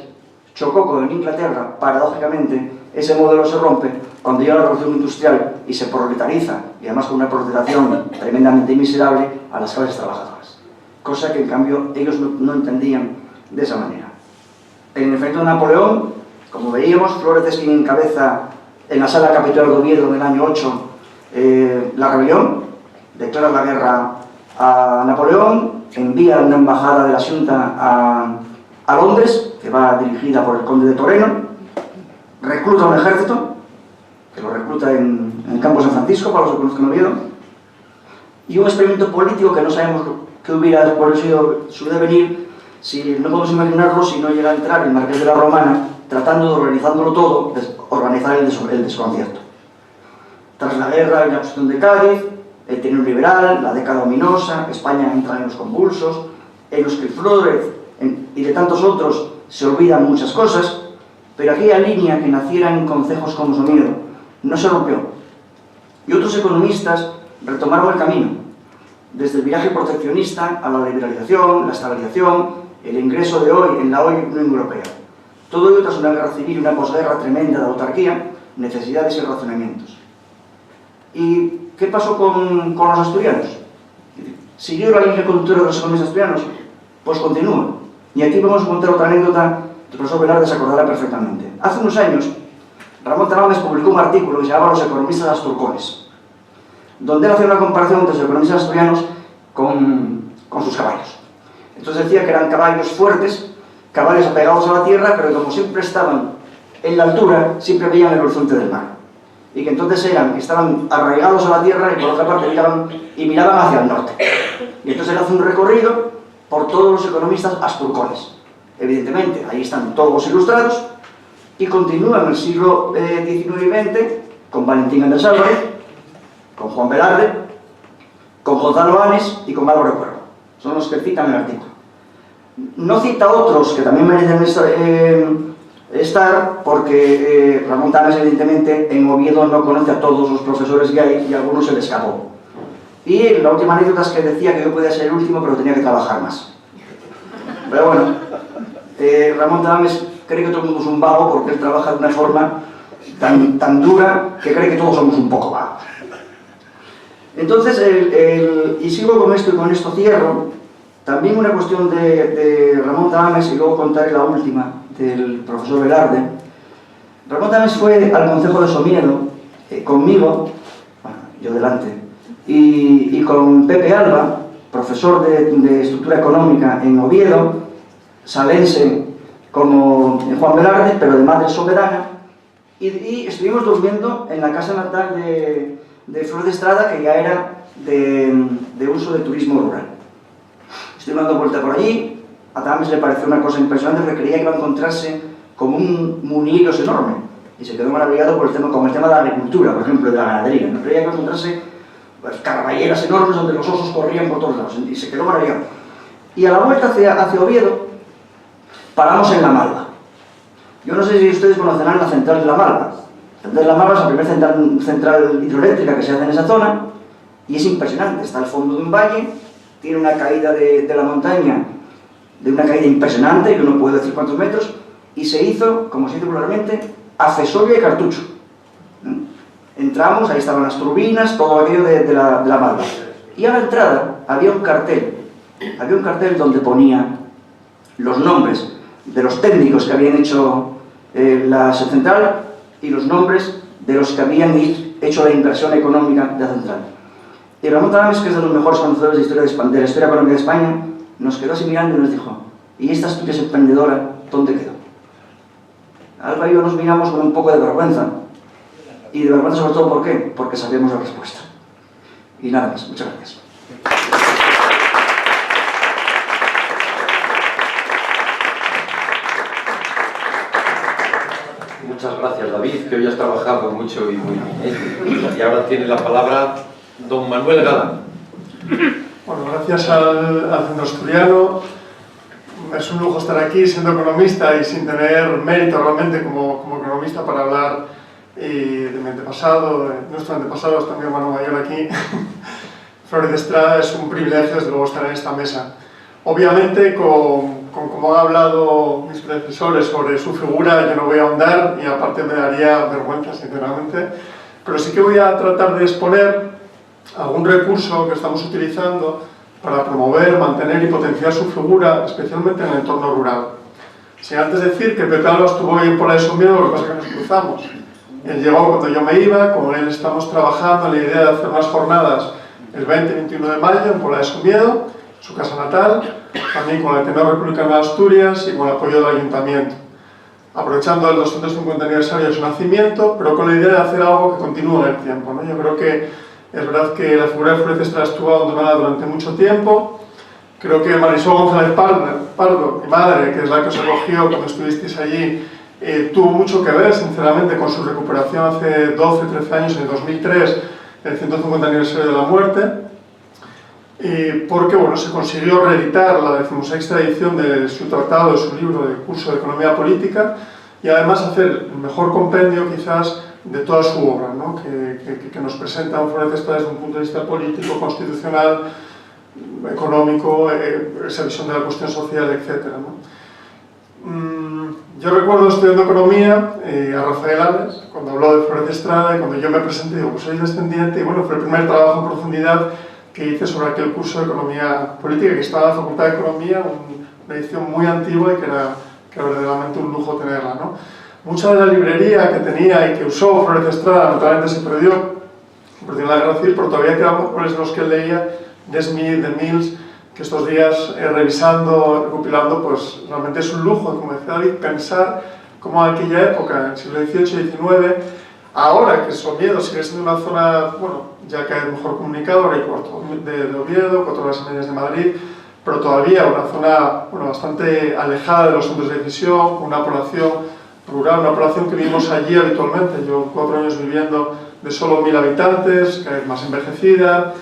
chocó con Inglaterra. Paradójicamente, ese modelo se rompe cuando llega la revolución industrial y se proletariza, y además con una proletarización tremendamente miserable, a las clases trabajadoras. Cosa que, en cambio, ellos no entendían de esa manera. En efecto, Napoleón, Como veíamos, Flórez es quien encabeza en la Sala Capitular de Oviedo en el año 8 la rebelión, declara la guerra a Napoleón, envía una embajada de la Xunta a Londres, que va dirigida por el conde de Toreno, recluta un ejército, que lo recluta en el campo de San Francisco, para los que conozcan Oviedo, y un experimento político que no sabemos qué hubiera sido su devenir, si no podemos imaginarlo si no llega a entrar el Marqués de la Romana, tratando de organizándolo todo, organizar el desconcierto. Tras la guerra hay la cuestión de Cádiz, el trienio liberal, la década ominosa, España entra en los convulsos, en los que Flórez y de tantos otros se olvidan muchas cosas, pero aquella línea que naciera en concejos como Somiedo no se rompió. Y otros economistas retomaron el camino, desde el viraje proteccionista a la liberalización, la estabilización, el ingreso de hoy en la hoy Unión Europea. Todo ello tras una guerra civil y una posguerra tremenda de autarquía, necesidades y razonamientos. ¿Y qué pasó con los asturianos? ¿Siguió la línea conductora de los economistas asturianos? Pues continúa. Y aquí vamos a contar otra anécdota que el profesor Velarde se acordará perfectamente. Hace unos años, Ramón Tamames publicó un artículo que se llamaba Los economistas asturcones, donde él hacía una comparación entre los economistas asturianos con sus caballos. Entonces decía que eran caballos fuertes, caballos apegados a la tierra, pero como siempre estaban en la altura, siempre veían el horizonte del mar. Y que entonces estaban arraigados a la tierra y por otra parte miraban hacia el norte. Y entonces él hace un recorrido por todos los economistas asturcones. Evidentemente, ahí están todos ilustrados y continúa en el siglo XIX y XX con Valentín Andrés Álvarez, con Juan Velarde, con Gonzalo Anes y con Álvaro Cuervo. Son los que citan el artículo. No cita otros que también merecen estar porque Ramón Tamames evidentemente en Oviedo no conoce a todos los profesores que hay y a algunos se le escapó. Y la última anécdota es que decía que yo podía ser el último pero tenía que trabajar más. Pero bueno, Ramón Tamames cree que todo el mundo es un vago porque él trabaja de una forma tan dura que cree que todos somos un poco vagos. Entonces, y sigo con esto y con esto cierro, también una cuestión de Ramón Tamames y luego contaré la última del profesor Velarde. Ramón Tamames fue al concejo de Somiedo conmigo, bueno, yo delante, y con Pepe Alba, profesor de estructura económica en Oviedo, salense como Juan Velarde, pero de madre soberana, y estuvimos durmiendo en la casa natal de Flor de Estrada, que ya era de uso de turismo rural. Estuvimos dando vuelta por allí, a Tamames le pareció una cosa impresionante porque creía que iba a encontrarse como un munillos enorme, y se quedó maravillado con el tema de la agricultura, por ejemplo, de la ganadería. No creía que iba a encontrarse pues, carballeras enormes donde los osos corrían por todos lados, y se quedó maravillado. Y a la vuelta hacia Oviedo, paramos en La Malva. Yo no sé si ustedes conocerán la central de La Malva. La central de La Malva es la primera central hidroeléctrica que se hace en esa zona, y es impresionante. Está al fondo de un valle, tiene una caída de la montaña, de una caída impresionante, yo no puedo decir cuántos metros, y se hizo, como se dice popularmente, accesorio y cartucho. Entramos, ahí estaban las turbinas, todo aquello de la Malva. Y a la entrada había un cartel donde ponía los nombres de los técnicos que habían hecho la central y los nombres de los que habían hecho la inversión económica de la central. Y Ramón Tamames, que es de los mejores conocedores de la historia económica de España, nos quedó así mirando y nos dijo: ¿y esta estupidez emprendedora dónde quedó? Alba y yo nos miramos con un poco de vergüenza, y de vergüenza sobre todo, ¿por qué? Porque sabíamos la respuesta. Y nada más, muchas gracias. Muchas gracias, David, que hoy has trabajado mucho y muy bien. Y ahora tiene la palabra don Manuel Galán. Bueno, gracias al Centro Asturiano. Es un lujo estar aquí siendo economista y sin tener mérito realmente como economista para hablar de mi antepasado, de nuestro antepasado, hasta mi hermano mayor aquí. Flórez de Estrada, es un privilegio desde luego estar en esta mesa. Obviamente, como han hablado mis predecesores sobre su figura, yo no voy a ahondar y aparte me daría vergüenza, sinceramente, pero sí que voy a tratar de exponer algún recurso que estamos utilizando para promover, mantener y potenciar su figura, especialmente en el entorno rural. Sin antes decir que Pepe Alba estuvo hoy en Pola de Somiedo, lo que pasa es que nos cruzamos. Él llegó cuando yo me iba, con él estamos trabajando en la idea de hacer unas jornadas el 20 y 21 de mayo en Pola de Somiedo, su casa natal, también con el Ateneo Republicano de Asturias y con el apoyo del Ayuntamiento, aprovechando el 250 aniversario de su nacimiento, pero con la idea de hacer algo que continúe en el tiempo, ¿no? Yo creo que es verdad que la figura de Florez Estrada estuvo abandonada durante mucho tiempo. Creo que Marisol González Pardo, mi madre, que es la que os acogió cuando estuvisteis allí, tuvo mucho que ver, sinceramente, con su recuperación hace 12, 13 años, en el 2003, el 150 aniversario de la muerte, porque bueno, se consiguió reeditar la 16ª edición de su tratado, de su libro de curso de Economía Política, y además hacer el mejor compendio, quizás, de toda su obra, ¿no? que nos presenta un Florez Estrada desde un punto de vista político, constitucional, económico, esa visión de la cuestión social, etc. ¿no? Yo recuerdo estudiando economía a Rafael Alves, cuando habló de Florez Estrada, y cuando yo me presenté, digo, pues soy descendiente, y bueno, fue el primer trabajo en profundidad que hice sobre aquel curso de Economía Política, que estaba en la Facultad de Economía, una edición muy antigua y que era verdaderamente un lujo tenerla, ¿no? Mucha de la librería que tenía y que usó Florez Estrada, naturalmente se perdió en la Guerra Civil, pero todavía quedaban papeles de los que él leía, de Smith, de Mills, que estos días, revisando, recopilando, pues realmente es un lujo, como decía David, pensar cómo en aquella época, en el siglo XVIII y XIX, ahora que Somiedo sigue siendo una zona, bueno, ya cada vez mejor comunicada, hay cuarto de Oviedo, 4 horas y media de Madrid, pero todavía una zona, bueno, bastante alejada de los centros de decisión, con una población rural, una población que vivimos allí habitualmente. Yo 4 años viviendo de solo 1000 habitantes, cada vez más envejecida,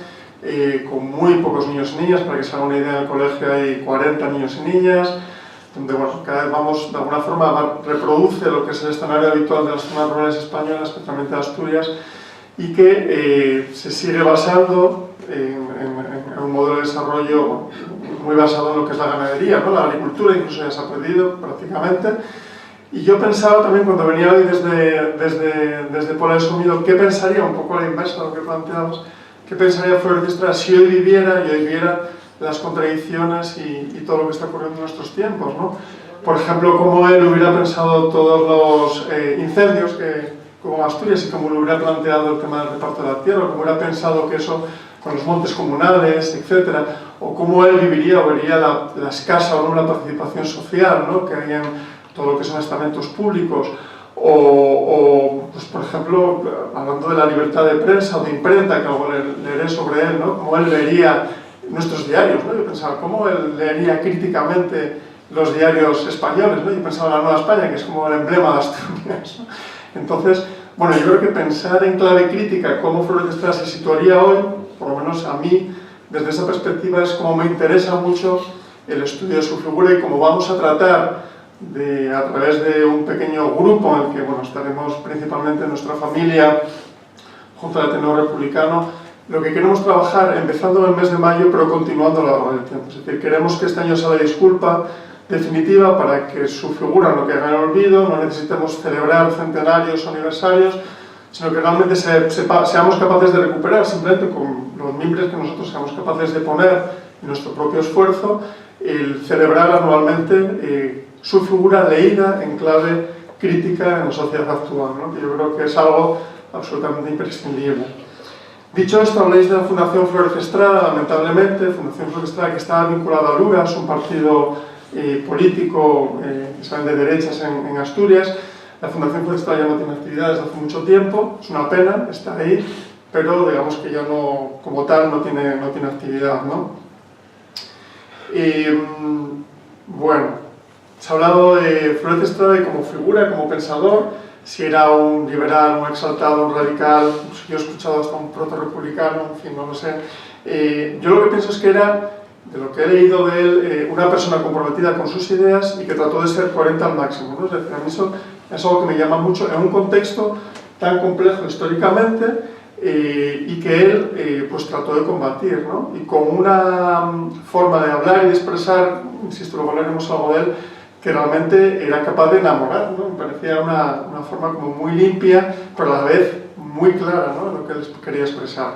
con muy pocos niños y niñas. Para que se haga una idea, en el colegio hay 40 niños y niñas, donde bueno, cada vez vamos, de alguna forma, reproduce lo que es el escenario habitual de las zonas rurales españolas, especialmente de Asturias, y que se sigue basando en un modelo de desarrollo muy basado en lo que es la ganadería, ¿no? La agricultura incluso ya se ha perdido prácticamente. Y yo pensaba también, cuando venía hoy desde Pola de Somiedo, ¿qué pensaría, un poco a la inversa de lo que planteabas, qué pensaría Florez Estrada si hoy viviera las contradicciones y todo lo que está ocurriendo en nuestros tiempos, ¿no? Por ejemplo, cómo él hubiera pensado todos los incendios como Asturias, y cómo le hubiera planteado el tema del reparto de la tierra, cómo hubiera pensado que eso con los montes comunales, etc., o cómo él viviría o vería la escasa o nula participación social, ¿no?, que hay en todo lo que son estamentos públicos, o pues, por ejemplo, hablando de la libertad de prensa o de imprenta, que algo leeré sobre él, ¿no?, cómo él vería nuestros diarios, ¿no? Yo pensaba, ¿cómo él leería críticamente los diarios españoles, ¿no? Yo pensaba en la Nueva España, que es como el emblema de Asturias, ¿no? Entonces, bueno, yo creo que pensar en clave crítica cómo Florez Estrada se situaría hoy, por lo menos a mí, desde esa perspectiva, es como me interesa mucho el estudio de su figura, y cómo vamos a tratar a través de un pequeño grupo en el que, bueno, estaremos principalmente nuestra familia junto al Ateneo Republicano, lo que queremos trabajar, empezando en el mes de mayo, pero continuando a lo largo del tiempo. Es decir, queremos que este año sea la disculpa definitiva para que su figura no quede en el olvido, no necesitemos celebrar centenarios o aniversarios, sino que realmente seamos capaces de recuperar, simplemente con los mimbres que nosotros seamos capaces de poner en nuestro propio esfuerzo, el celebrar anualmente su figura leída en clave crítica en la sociedad actual, ¿no? Que yo creo que es algo absolutamente imprescindible. Dicho esto, habléis de la Fundación Florez Estrada, lamentablemente, Fundación Florez Estrada, que está vinculada a Luras, un partido político que salen de derechas en Asturias. La Fundación Florez Estrada ya no tiene actividades desde hace mucho tiempo, es una pena, está ahí, pero digamos que ya no, como tal, no tiene actividad, ¿no? Bueno, se ha hablado de Florez Estrada y como figura, como pensador, si era un liberal, un exaltado, un radical, pues yo he escuchado hasta un proto-republicano, en fin, no lo sé. Yo lo que pienso es que era, de lo que he leído de él, una persona comprometida con sus ideas y que trató de ser coherente al máximo, ¿no? Es decir, a mí eso es algo que me llama mucho en un contexto tan complejo históricamente, y que él pues trató de combatir, ¿no? Y con una forma de hablar y de expresar, insisto, luego hablaremos algo de él, que realmente era capaz de enamorar, ¿no? Me parecía una forma como muy limpia, pero a la vez muy clara, ¿no?, en lo que él quería expresar.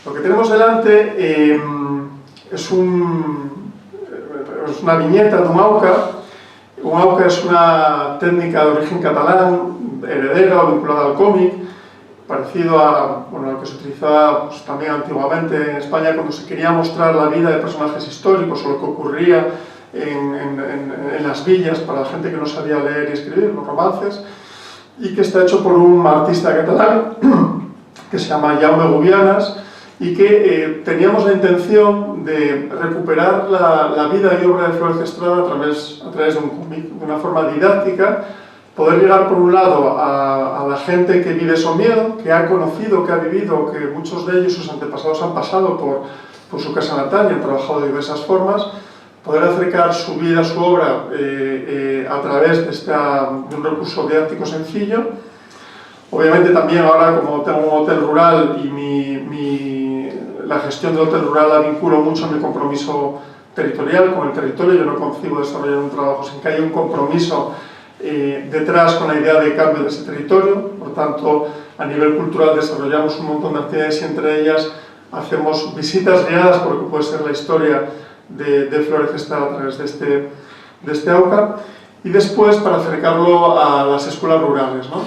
Lo que tenemos delante es una viñeta de un auca, Un auca es una técnica de origen catalán, heredera o vinculada al cómic, parecido a lo que se utilizaba pues, también antiguamente en España cuando se quería mostrar la vida de personajes históricos o lo que ocurría en las villas para la gente que no sabía leer y escribir, los romances, y que está hecho por un artista catalán que se llama Jaume Gubianas, y que teníamos la intención de recuperar la vida y obra de Flórez Estrada a través de un cómic, de una forma didáctica, poder llegar por un lado a la gente que vive Somiedo, que ha conocido, que ha vivido, que muchos de ellos, sus antepasados, han pasado por su casa natal y han trabajado de diversas formas, poder acercar su vida, su obra a través de un recurso didáctico sencillo. Obviamente también ahora, como tengo un hotel rural y la gestión del hotel rural la vinculo mucho a mi compromiso territorial con el territorio. Yo no concibo desarrollar un trabajo sin que haya un compromiso detrás con la idea de cambio de ese territorio. Por tanto, a nivel cultural desarrollamos un montón de actividades y entre ellas hacemos visitas guiadas por lo que puede ser la historia de Flórez Estrada a través de este auca. Y después, para acercarlo a las escuelas rurales, ¿no?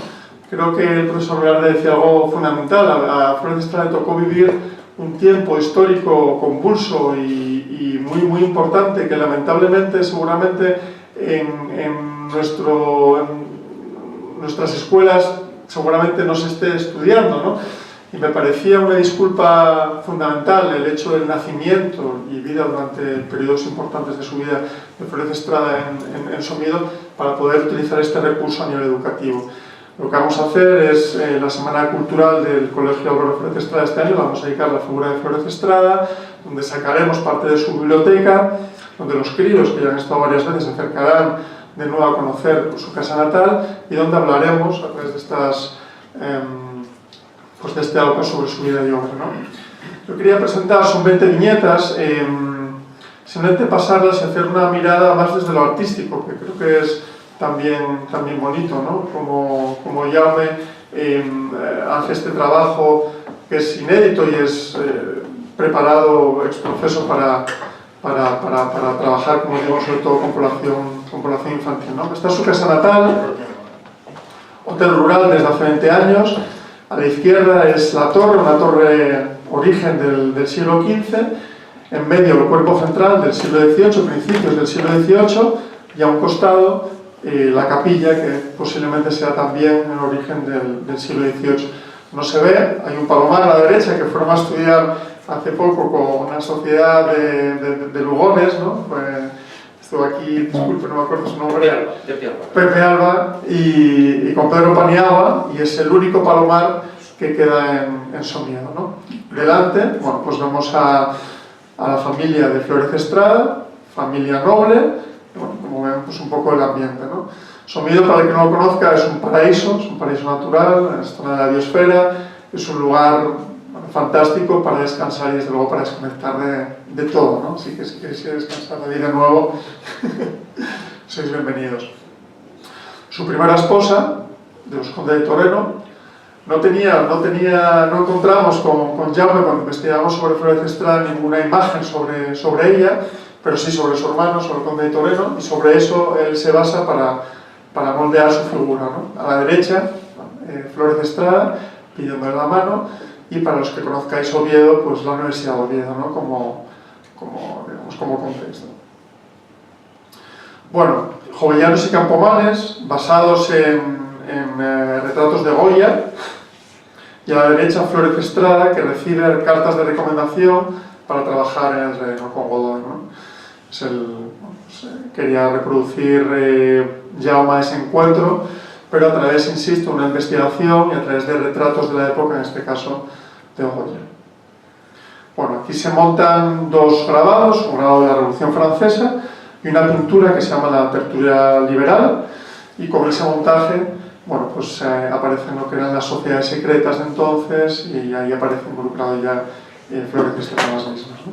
Creo que el profesor Velarde decía algo fundamental. A Flórez Estrada le tocó vivir un tiempo histórico convulso y muy importante que lamentablemente seguramente en nuestras escuelas seguramente no se esté estudiando, ¿no? Y me parecía una disculpa fundamental el hecho del nacimiento y vida durante periodos importantes de su vida de Flórez Estrada en Somiedo para poder utilizar este recurso a nivel educativo. Lo que vamos a hacer es la Semana Cultural del Colegio Álvaro Flórez Estrada este año, vamos a dedicar a la figura de Flórez Estrada, donde sacaremos parte de su biblioteca, donde los críos que ya han estado varias veces se acercarán de nuevo a conocer su casa natal y donde hablaremos a través de de este auca sobre su vida y obra, ¿no? Yo quería presentar, son 20 viñetas, simplemente pasarlas y hacer una mirada más desde lo artístico, que creo que es también bonito, ¿no? Como Jaume hace este trabajo que es inédito y es preparado ex profeso para trabajar, como digo, sobre todo con población infantil, ¿no? Esta es su casa natal, hotel rural desde hace 20 años. A la izquierda es la torre, una torre origen del siglo XV, en medio el cuerpo central del siglo XVIII, principios del siglo XVIII, y a un costado la capilla, que posiblemente sea también el origen del siglo XVIII. No se ve, hay un palomar a la derecha que fueron a estudiar hace poco con una sociedad de Lugones, ¿no? Estuvo aquí, disculpe, no me acuerdo su nombre, Pepe Alba, y con Pedro Paniagua, y es el único palomar que queda en Somiedo, ¿no? Delante, bueno, pues vemos a la familia de Flórez Estrada, familia noble, bueno, como ven, pues un poco el ambiente, ¿no? Somiedo, para el que no lo conozca, es un paraíso natural, es zona de la biosfera, es un lugar fantástico para descansar y desde luego para desconectar de todo, ¿no? Así que si queréis descansar de de nuevo, sois bienvenidos. Su primera esposa, de los Conde de Toreno, no encontramos con Jaume cuando investigamos sobre Flórez Estrada ninguna imagen sobre ella, pero sí sobre su hermano, sobre el Conde de Toreno, y sobre eso él se basa para moldear su figura, ¿no? A la derecha, Flórez Estrada, pidiéndole la mano, y para los que conozcáis Oviedo, pues la Universidad de Oviedo, ¿no? como contexto. Bueno, Jovellanos y Campomanes, basados en retratos de Goya, y a la derecha Flórez Estrada, que recibe cartas de recomendación para trabajar en el reino con Godoy, ¿no? Quería reproducir Jaume ese encuentro, pero a través, insisto, de una investigación y a través de retratos de la época, en este caso de Goya. Bueno, aquí se montan dos grabados, un grabado de la Revolución Francesa y una pintura que se llama la Tertulia Liberal, y con ese montaje, bueno, pues aparecen lo que eran las sociedades secretas de entonces, y ahí aparece involucrado ya Flórez Estrada en las mismas, ¿no?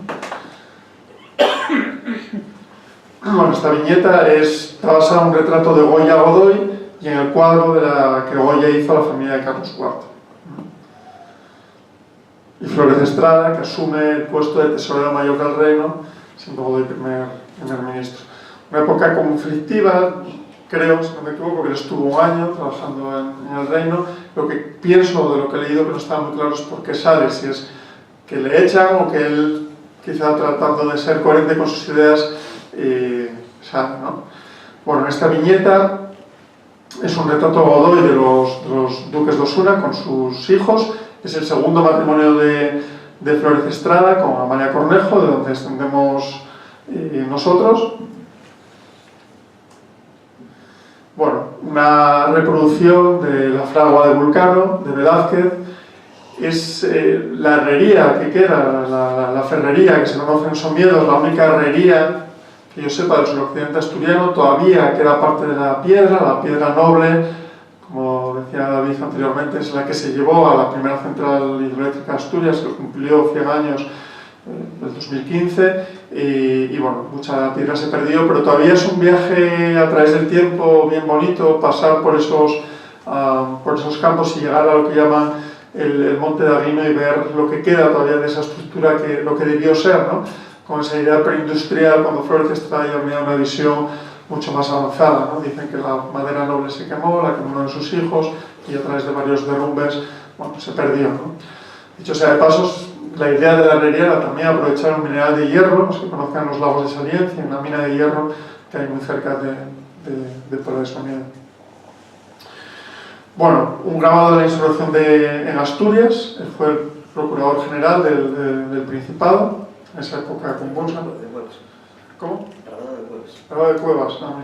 Bueno, esta viñeta está basada en un retrato de Goya Godoy y en el cuadro que Goya hizo a la familia de Carlos IV. Y Flórez Estrada, que asume el puesto de tesorero mayor del reino, siendo Godoy primer ministro. una época conflictiva, creo, si no me equivoco, que él estuvo un año trabajando en el reino. Lo que pienso de lo que he leído, que no está muy claro, es por qué sale, si es que le echan o que él, quizá tratando de ser coherente con sus ideas, sale, ¿no? Bueno, en esta viñeta es un retrato Godoy de los duques de Osuna con sus hijos. Es el segundo matrimonio de Flórez Estrada con Amalia Cornejo, de donde descendemos nosotros. Bueno, una reproducción de La fragua de Vulcano, de Velázquez. Es la herrería que queda, la ferrería que se conoce en Somiedo, la única herrería que yo sepa del suroccidente asturiano. Todavía queda parte de la piedra noble, como decía David anteriormente, es la que se llevó a la primera central hidroeléctrica de Asturias, que cumplió 100 años en 2015, y bueno, mucha tierra se perdió, pero todavía es un viaje a través del tiempo bien bonito, pasar por esos campos y llegar a lo que llaman el Monte de Aguino y ver lo que queda todavía de esa estructura, lo que debió ser, ¿no? Con esa idea preindustrial, cuando Flórez Estrada ya tenía una visión mucho más avanzada, ¿no? Dicen que la madera noble se quemó, la quemó uno de sus hijos, y a través de varios derrumbes, bueno, se perdió, ¿no? Dicho sea de pasos, la idea de la herrería era también aprovechar un mineral de hierro, los que conocen los lagos de Saliencia, una mina de hierro que hay muy cerca de Torre de Somiedo. Bueno, un grabado de la insurrección en Asturias. Él fue el procurador general del Principado, en esa época convulsa. ¿Cómo? Grabado de Cuevas, no,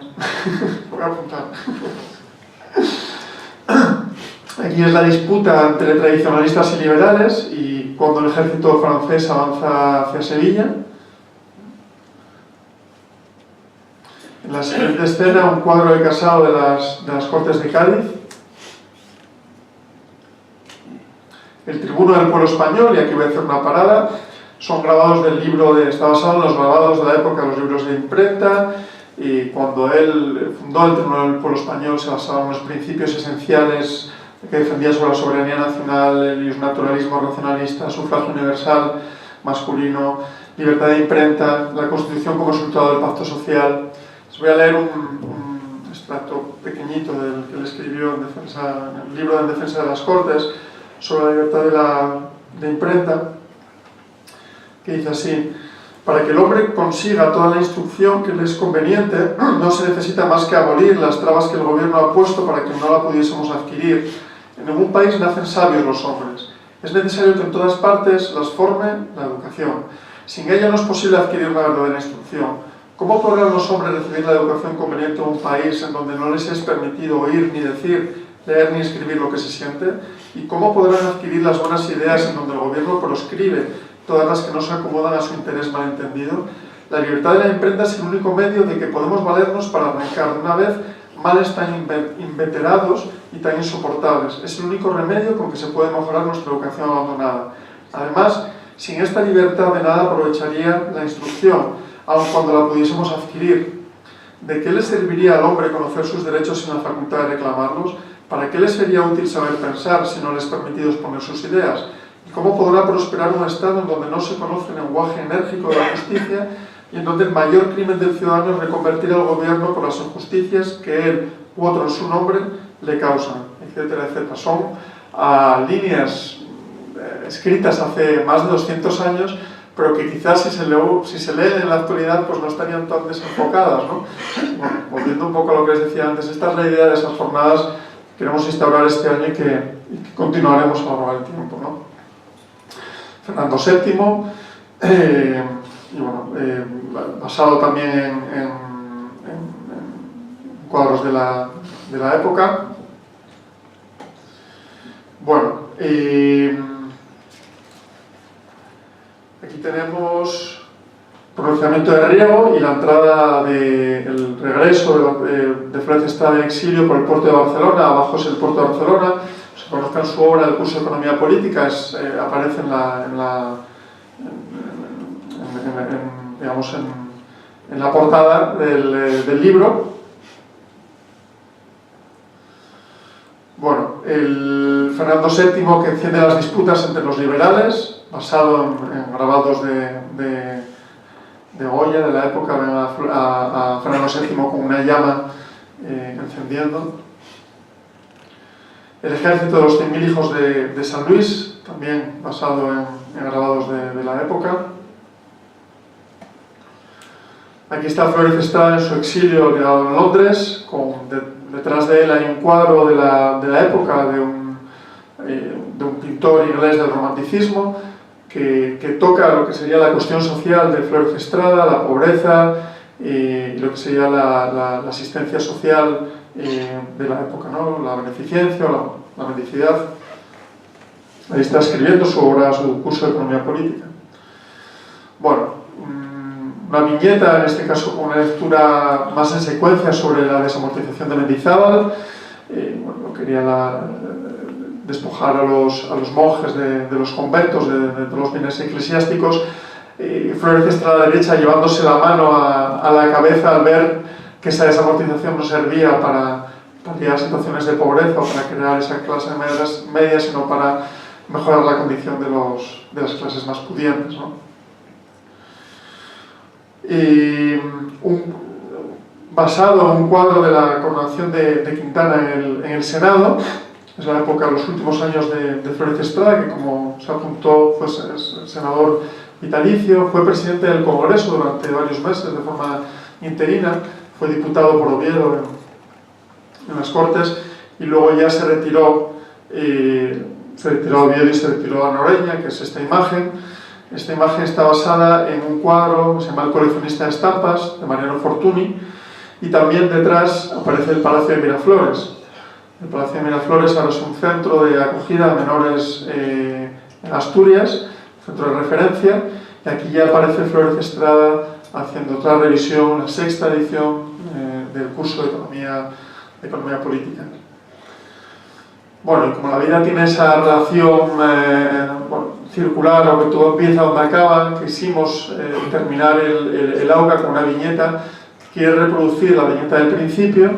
voy a apuntar. Aquí es la disputa entre tradicionalistas y liberales, y cuando el ejército francés avanza hacia Sevilla. En la siguiente escena, un cuadro de Casado de las Cortes de Cádiz. El tribuno del pueblo español, y aquí voy a hacer una parada, son grabados del libro, está basado en los grabados de la época, los libros de imprenta, y cuando él fundó el Tribunal del Pueblo Español se basaba en los principios esenciales que defendía sobre la soberanía nacional, el naturalismo racionalista, sufragio universal, masculino, libertad de imprenta, la Constitución como resultado del pacto social. Les voy a leer un extracto pequeñito del que él escribió en el libro En defensa de las Cortes, sobre la libertad de imprenta, que dice así: para que el hombre consiga toda la instrucción que le es conveniente, no se necesita más que abolir las trabas que el gobierno ha puesto para que no la pudiésemos adquirir. En ningún país nacen sabios los hombres. Es necesario que en todas partes las forme la educación. Sin ella no es posible adquirir una verdadera instrucción. ¿Cómo podrán los hombres recibir la educación conveniente en un país en donde no les es permitido oír ni decir, leer ni escribir lo que se siente? ¿Y cómo podrán adquirir las buenas ideas en donde el gobierno proscribe todas las que no se acomodan a su interés malentendido? La libertad de la imprenta es el único medio de que podemos valernos para arrancar de una vez males tan inveterados y tan insoportables. Es el único remedio con que se puede mejorar nuestra educación abandonada. Además, sin esta libertad de nada aprovecharía la instrucción, aun cuando la pudiésemos adquirir. ¿De qué le serviría al hombre conocer sus derechos sin la facultad de reclamarlos? ¿Para qué le sería útil saber pensar si no les es permitido exponer sus ideas? ¿Y cómo podrá prosperar un Estado en donde no se conoce el lenguaje enérgico de la justicia y en donde el mayor crimen del ciudadano es reconvertir al gobierno por las injusticias que él u otro en su nombre le causan? Etcétera, etcétera. Son líneas escritas hace más de 200 años, pero que quizás si se leen en la actualidad pues no estarían tan desenfocadas, ¿no? Bueno, volviendo un poco a lo que les decía antes, esta es la idea de esas jornadas que queremos instaurar este año y que continuaremos a lo largo del tiempo, ¿no? Fernando VII, y bueno, basado también en cuadros de la época. Bueno, aquí tenemos pronunciamiento de Riego y la entrada el regreso de Flórez Estrada de exilio por el puerto de Barcelona. Abajo es el puerto de Barcelona. Se conozcan su obra del curso de Economía Política, aparece en la portada del libro. Bueno, el Fernando VII que enciende las disputas entre los liberales, basado en grabados de Goya, de la época, ven a Fernando VII con una llama encendiendo. El ejército de los 100.000 hijos de San Luis, también basado en grabados de la época. Aquí está Flórez Estrada en su exilio quedado en Londres, detrás de él hay un cuadro de la época de un pintor inglés del romanticismo que toca lo que sería la cuestión social de Flórez Estrada, la pobreza y lo que sería la asistencia social de la época, ¿no? La beneficencia o la mendicidad. Ahí está escribiendo su obra, su curso de economía política. Bueno, una viñeta, en este caso con una lectura más en secuencia sobre la desamortización de Mendizábal. Bueno, quería despojar a los monjes de los conventos, de los bienes eclesiásticos. Flórez Estrada a la derecha llevándose la mano a la cabeza al ver que esa desamortización no servía para paliar situaciones de pobreza o para crear esa clase media, sino para mejorar la condición de las clases más pudientes, ¿no? Basado en un cuadro de la coronación de Quintana en el Senado, es la época, los últimos años de Flórez Estrada, que como se apuntó fue senador vitalicio, fue presidente del Congreso durante varios meses de forma interina, fue diputado por Oviedo en las Cortes y luego ya se retiró a Oviedo y se retiró a Noreña, que es esta imagen. Esta imagen está basada en un cuadro que se llama El coleccionista de estampas, de Mariano Fortuny, y también detrás aparece el Palacio de Miraflores. El Palacio de Miraflores ahora es un centro de acogida a menores en Asturias, centro de referencia, y aquí ya aparece Flórez Estrada haciendo otra revisión, la 6ª edición del curso de economía política. Bueno, y como la vida tiene esa relación circular, aunque todo empieza donde acaba, quisimos terminar el auca con una viñeta que quiere reproducir la viñeta del principio,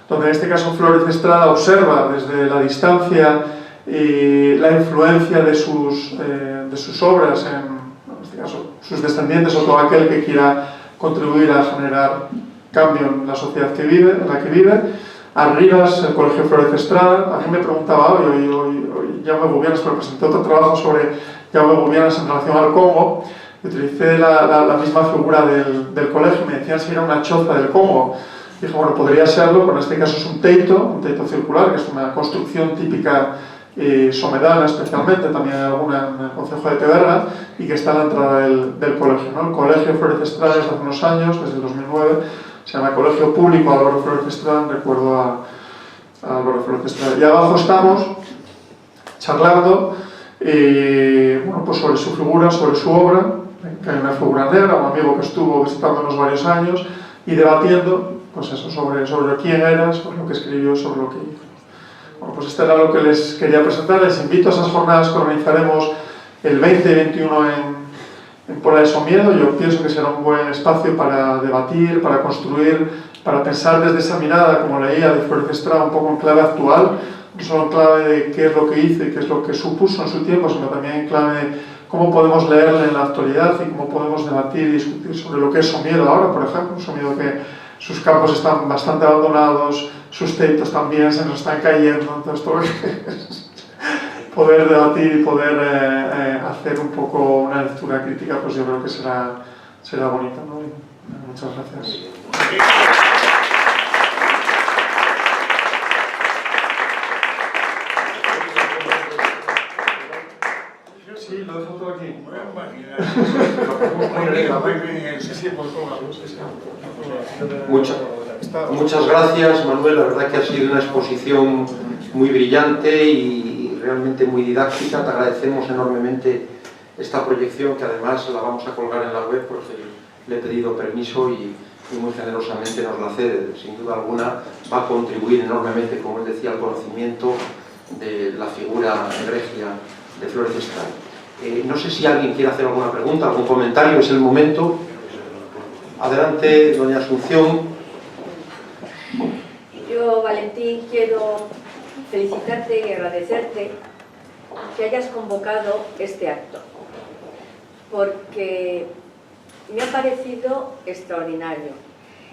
donde en este caso Flórez Estrada observa desde la distancia la influencia de sus obras en este caso, sus descendientes o todo aquel que quiera contribuir a generar cambio en la sociedad en la que vive. Arribas, el Colegio Flórez Estrada. Alguien me preguntaba hoy Jaume Gubianas, pero presenté otro trabajo sobre Jaume Gubianas en relación al Congo. Utilicé la misma figura del colegio y me decían si era una choza del Congo. Dije, bueno, podría serlo, pero en este caso es un teito circular, que es una construcción típica somedana especialmente, también alguna en el concejo de Teberga, y que está a la entrada del colegio, ¿no? El Colegio Flórez Estrada desde hace unos años, desde el 2009, se llama Colegio Público Álvaro Flórez Estrada, en recuerdo a Álvaro Flórez Estrada. Y abajo estamos charlando bueno, pues sobre su figura, sobre su obra, que hay una figura negra, un amigo que estuvo visitándonos varios años, y debatiendo pues eso, sobre quién era, sobre lo que escribió, sobre lo que hizo. Bueno, pues esto era lo que les quería presentar. Les invito a esas jornadas que organizaremos el 20 y 21 en Pola de Somiedo. Yo pienso que será un buen espacio para debatir, para construir, para pensar desde esa mirada, como leía, de Flórez Estrada, un poco en clave actual, no solo en clave de qué es lo que hizo y qué es lo que supuso en su tiempo, sino también en clave de cómo podemos leerle en la actualidad y cómo podemos debatir y discutir sobre lo que es Somiedo ahora, por ejemplo. Somiedo que sus campos están bastante abandonados, sus teitos también se nos están cayendo, entonces todo poder debatir y poder hacer un poco una lectura crítica, pues yo creo que será bonito, ¿no? Muchas gracias. Sí, lo dejo todo aquí. Muchas gracias, Manuel. La verdad que ha sido una exposición muy brillante y realmente muy didáctica. Te agradecemos enormemente esta proyección, que además la vamos a colgar en la web porque le he pedido permiso y muy generosamente nos la cede. Sin duda alguna va a contribuir enormemente, como él decía, al conocimiento de la figura regia de Flórez Estrada. No sé si alguien quiere hacer alguna pregunta, algún comentario, es el momento. Adelante, doña Asunción. Yo, Valentín, quiero felicitarte y agradecerte que hayas convocado este acto, porque me ha parecido extraordinario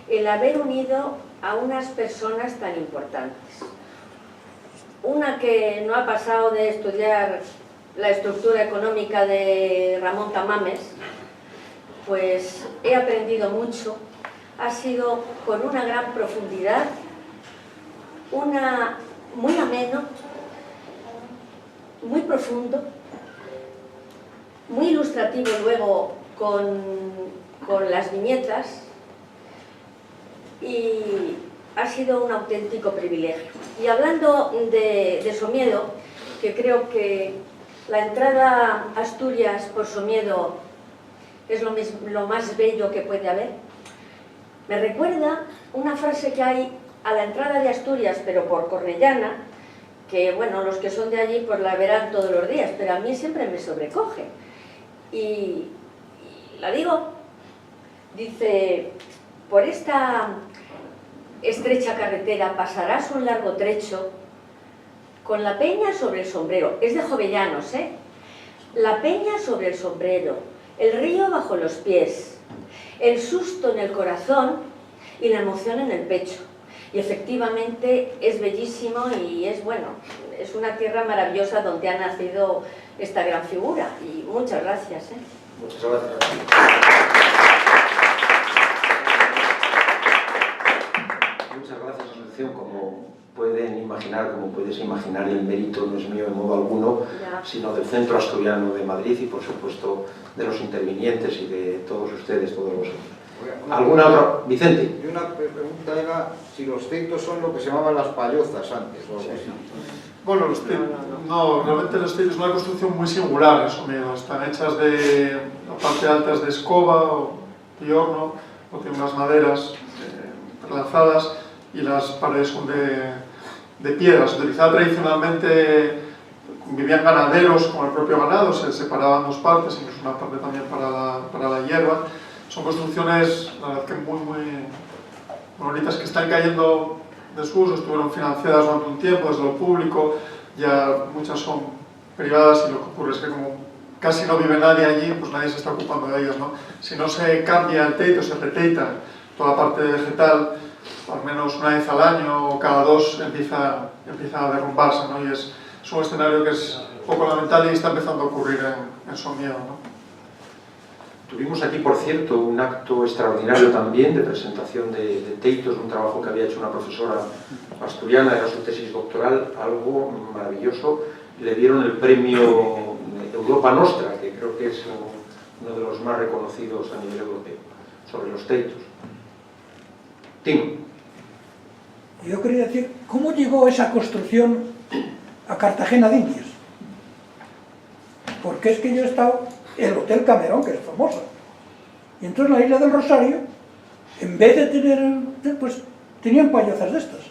el haber unido a unas personas tan importantes. Una que no ha pasado de estudiar la estructura económica de Ramón Tamames, pues he aprendido mucho, ha sido con una gran profundidad, muy ameno, muy profundo, muy ilustrativo luego con las viñetas, y ha sido un auténtico privilegio. Y hablando de Somiedo, que creo que la entrada a Asturias por Somiedo es lo más bello que puede haber, me recuerda una frase que hay a la entrada de Asturias, pero por Cornellana, que bueno, los que son de allí pues la verán todos los días, pero a mí siempre me sobrecoge. Y la digo, dice: por esta estrecha carretera pasarás un largo trecho con la peña sobre el sombrero. Es de Jovellanos, ¿eh? La peña sobre el sombrero, el río bajo los pies, el susto en el corazón y la emoción en el pecho. Y efectivamente es bellísimo y es bueno, es una tierra maravillosa donde ha nacido esta gran figura. Y muchas gracias, ¿eh? Muchas gracias. Muchas gracias, Asunción. Como pueden imaginar, como puedes imaginar, el mérito no es mío en modo alguno, sino del Centro Asturiano de Madrid y, por supuesto, de los intervinientes y de todos ustedes, todos vosotros. ¿Alguna otra? Vicente. Y una pregunta era si los teitos son lo que se llamaban las payozas antes, o algo así. Bueno, no, realmente los teitos es una construcción muy singular en Somiedo. Están hechas de, la parte alta es de escoba o de horno, o tienen unas maderas entrelazadas, y las paredes son de piedra. Se utilizaba tradicionalmente, vivían ganaderos con el propio ganado, se separaban dos partes, incluso una parte también para la hierba. Son construcciones, la verdad, que muy bonitas, que están cayendo de su uso. Estuvieron financiadas durante un tiempo desde lo público, ya muchas son privadas, y lo que ocurre es que como casi no vive nadie allí, pues nadie se está ocupando de ellas, ¿no? Si no se cambia el teito, se reteita toda la parte vegetal, al menos una vez al año o cada dos empieza a derrumbarse, ¿no? Y es un escenario que es poco lamentable y está empezando a ocurrir en Somiedo, ¿no? Tuvimos aquí, por cierto, un acto extraordinario también de presentación de teitos, un trabajo que había hecho una profesora asturiana, era su tesis doctoral, algo maravilloso. Le dieron el premio Europa Nostra, que creo que es uno de los más reconocidos a nivel europeo, sobre los teitos. Timo. Yo quería decir, ¿cómo llegó esa construcción a Cartagena de Indias? Porque es que yo he estado en el Hotel Camerón, que es famoso, y entonces en la isla del Rosario, en vez de tener, pues tenían payozas de estas,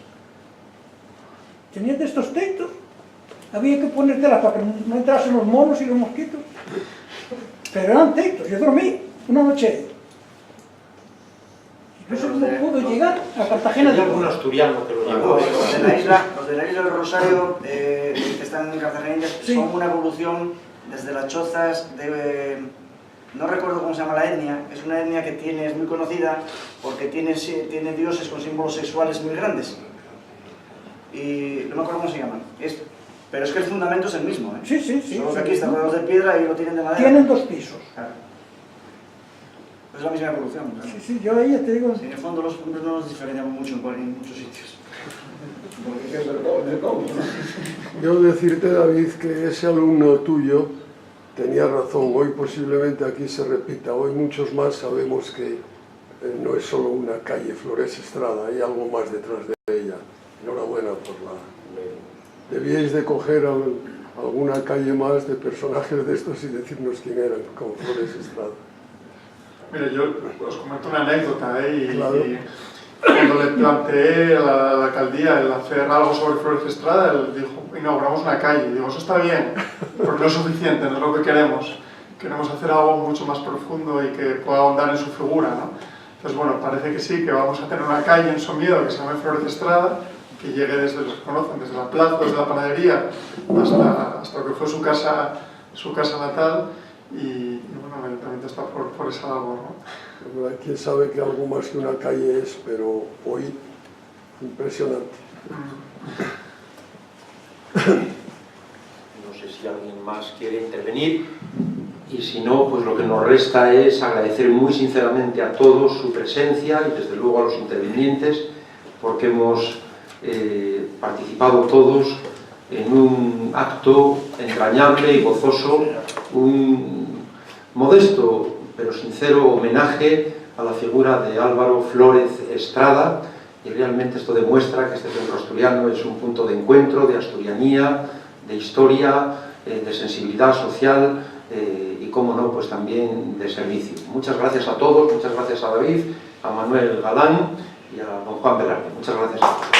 tenían de estos teitos, había que poner tela para que no entrasen los monos y los mosquitos, pero eran teitos. Yo dormí una noche y no sé cómo pudo llegar a Cartagena de Indias. Hay algún asturiano que lo llevó. Los de la isla del Rosario, que están en Cartagena de Indias, Sí. son una evolución desde las chozas de... no recuerdo cómo se llama la etnia, es una etnia que es muy conocida porque tiene dioses con símbolos sexuales muy grandes. Y no me acuerdo cómo se llaman. Pero es que el fundamento es el mismo, ¿eh? Sí, sí, sí. Solo que aquí están rodeados de piedra y lo tienen de madera. Tienen 2 pisos. Claro. Es la misma evolución. ¿No? Sí, sí, yo ahí ya te digo... Sí, en el fondo los puntos no nos diferenciamos mucho en muchos sitios. Porque es el cómo. Yo decirte, David, que ese alumno tuyo tenía razón. Hoy posiblemente aquí se repita. Hoy muchos más sabemos que no es solo una calle Flores Estrada, hay algo más detrás de ella. Enhorabuena por la... Debíais de coger alguna calle más de personajes de estos y decirnos quién eran, como Flores Estrada. Mire, yo os comento una anécdota, ¿eh? Claro. Y cuando le planteé a la alcaldía el hacer algo sobre Flores Estrada, él dijo, inauguramos una calle. Y digo, eso está bien, pero no es suficiente, no es lo que queremos. Queremos hacer algo mucho más profundo y que pueda ahondar en su figura, ¿no? Entonces, bueno, parece que sí, que vamos a tener una calle en Somiedo que se llama Flores Estrada, que llegue desde, los que conocen, desde la plaza, desde la panadería, hasta lo que fue su casa natal. y bueno, el ayuntamiento está por esa labor, ¿no? Quién sabe que algo más que una calle es, pero hoy impresionante. No sé si alguien más quiere intervenir, y si no, pues lo que nos resta es agradecer muy sinceramente a todos su presencia y desde luego a los intervinientes, porque hemos participado todos en un acto entrañable y gozoso, un modesto pero sincero homenaje a la figura de Álvaro Flórez Estrada, y realmente esto demuestra que este centro asturiano es un punto de encuentro, de asturianía, de historia, de sensibilidad social y, cómo no, pues también de servicio. Muchas gracias a todos, muchas gracias a David, a Manuel Galán y a don Juan Velarde. Muchas gracias a todos.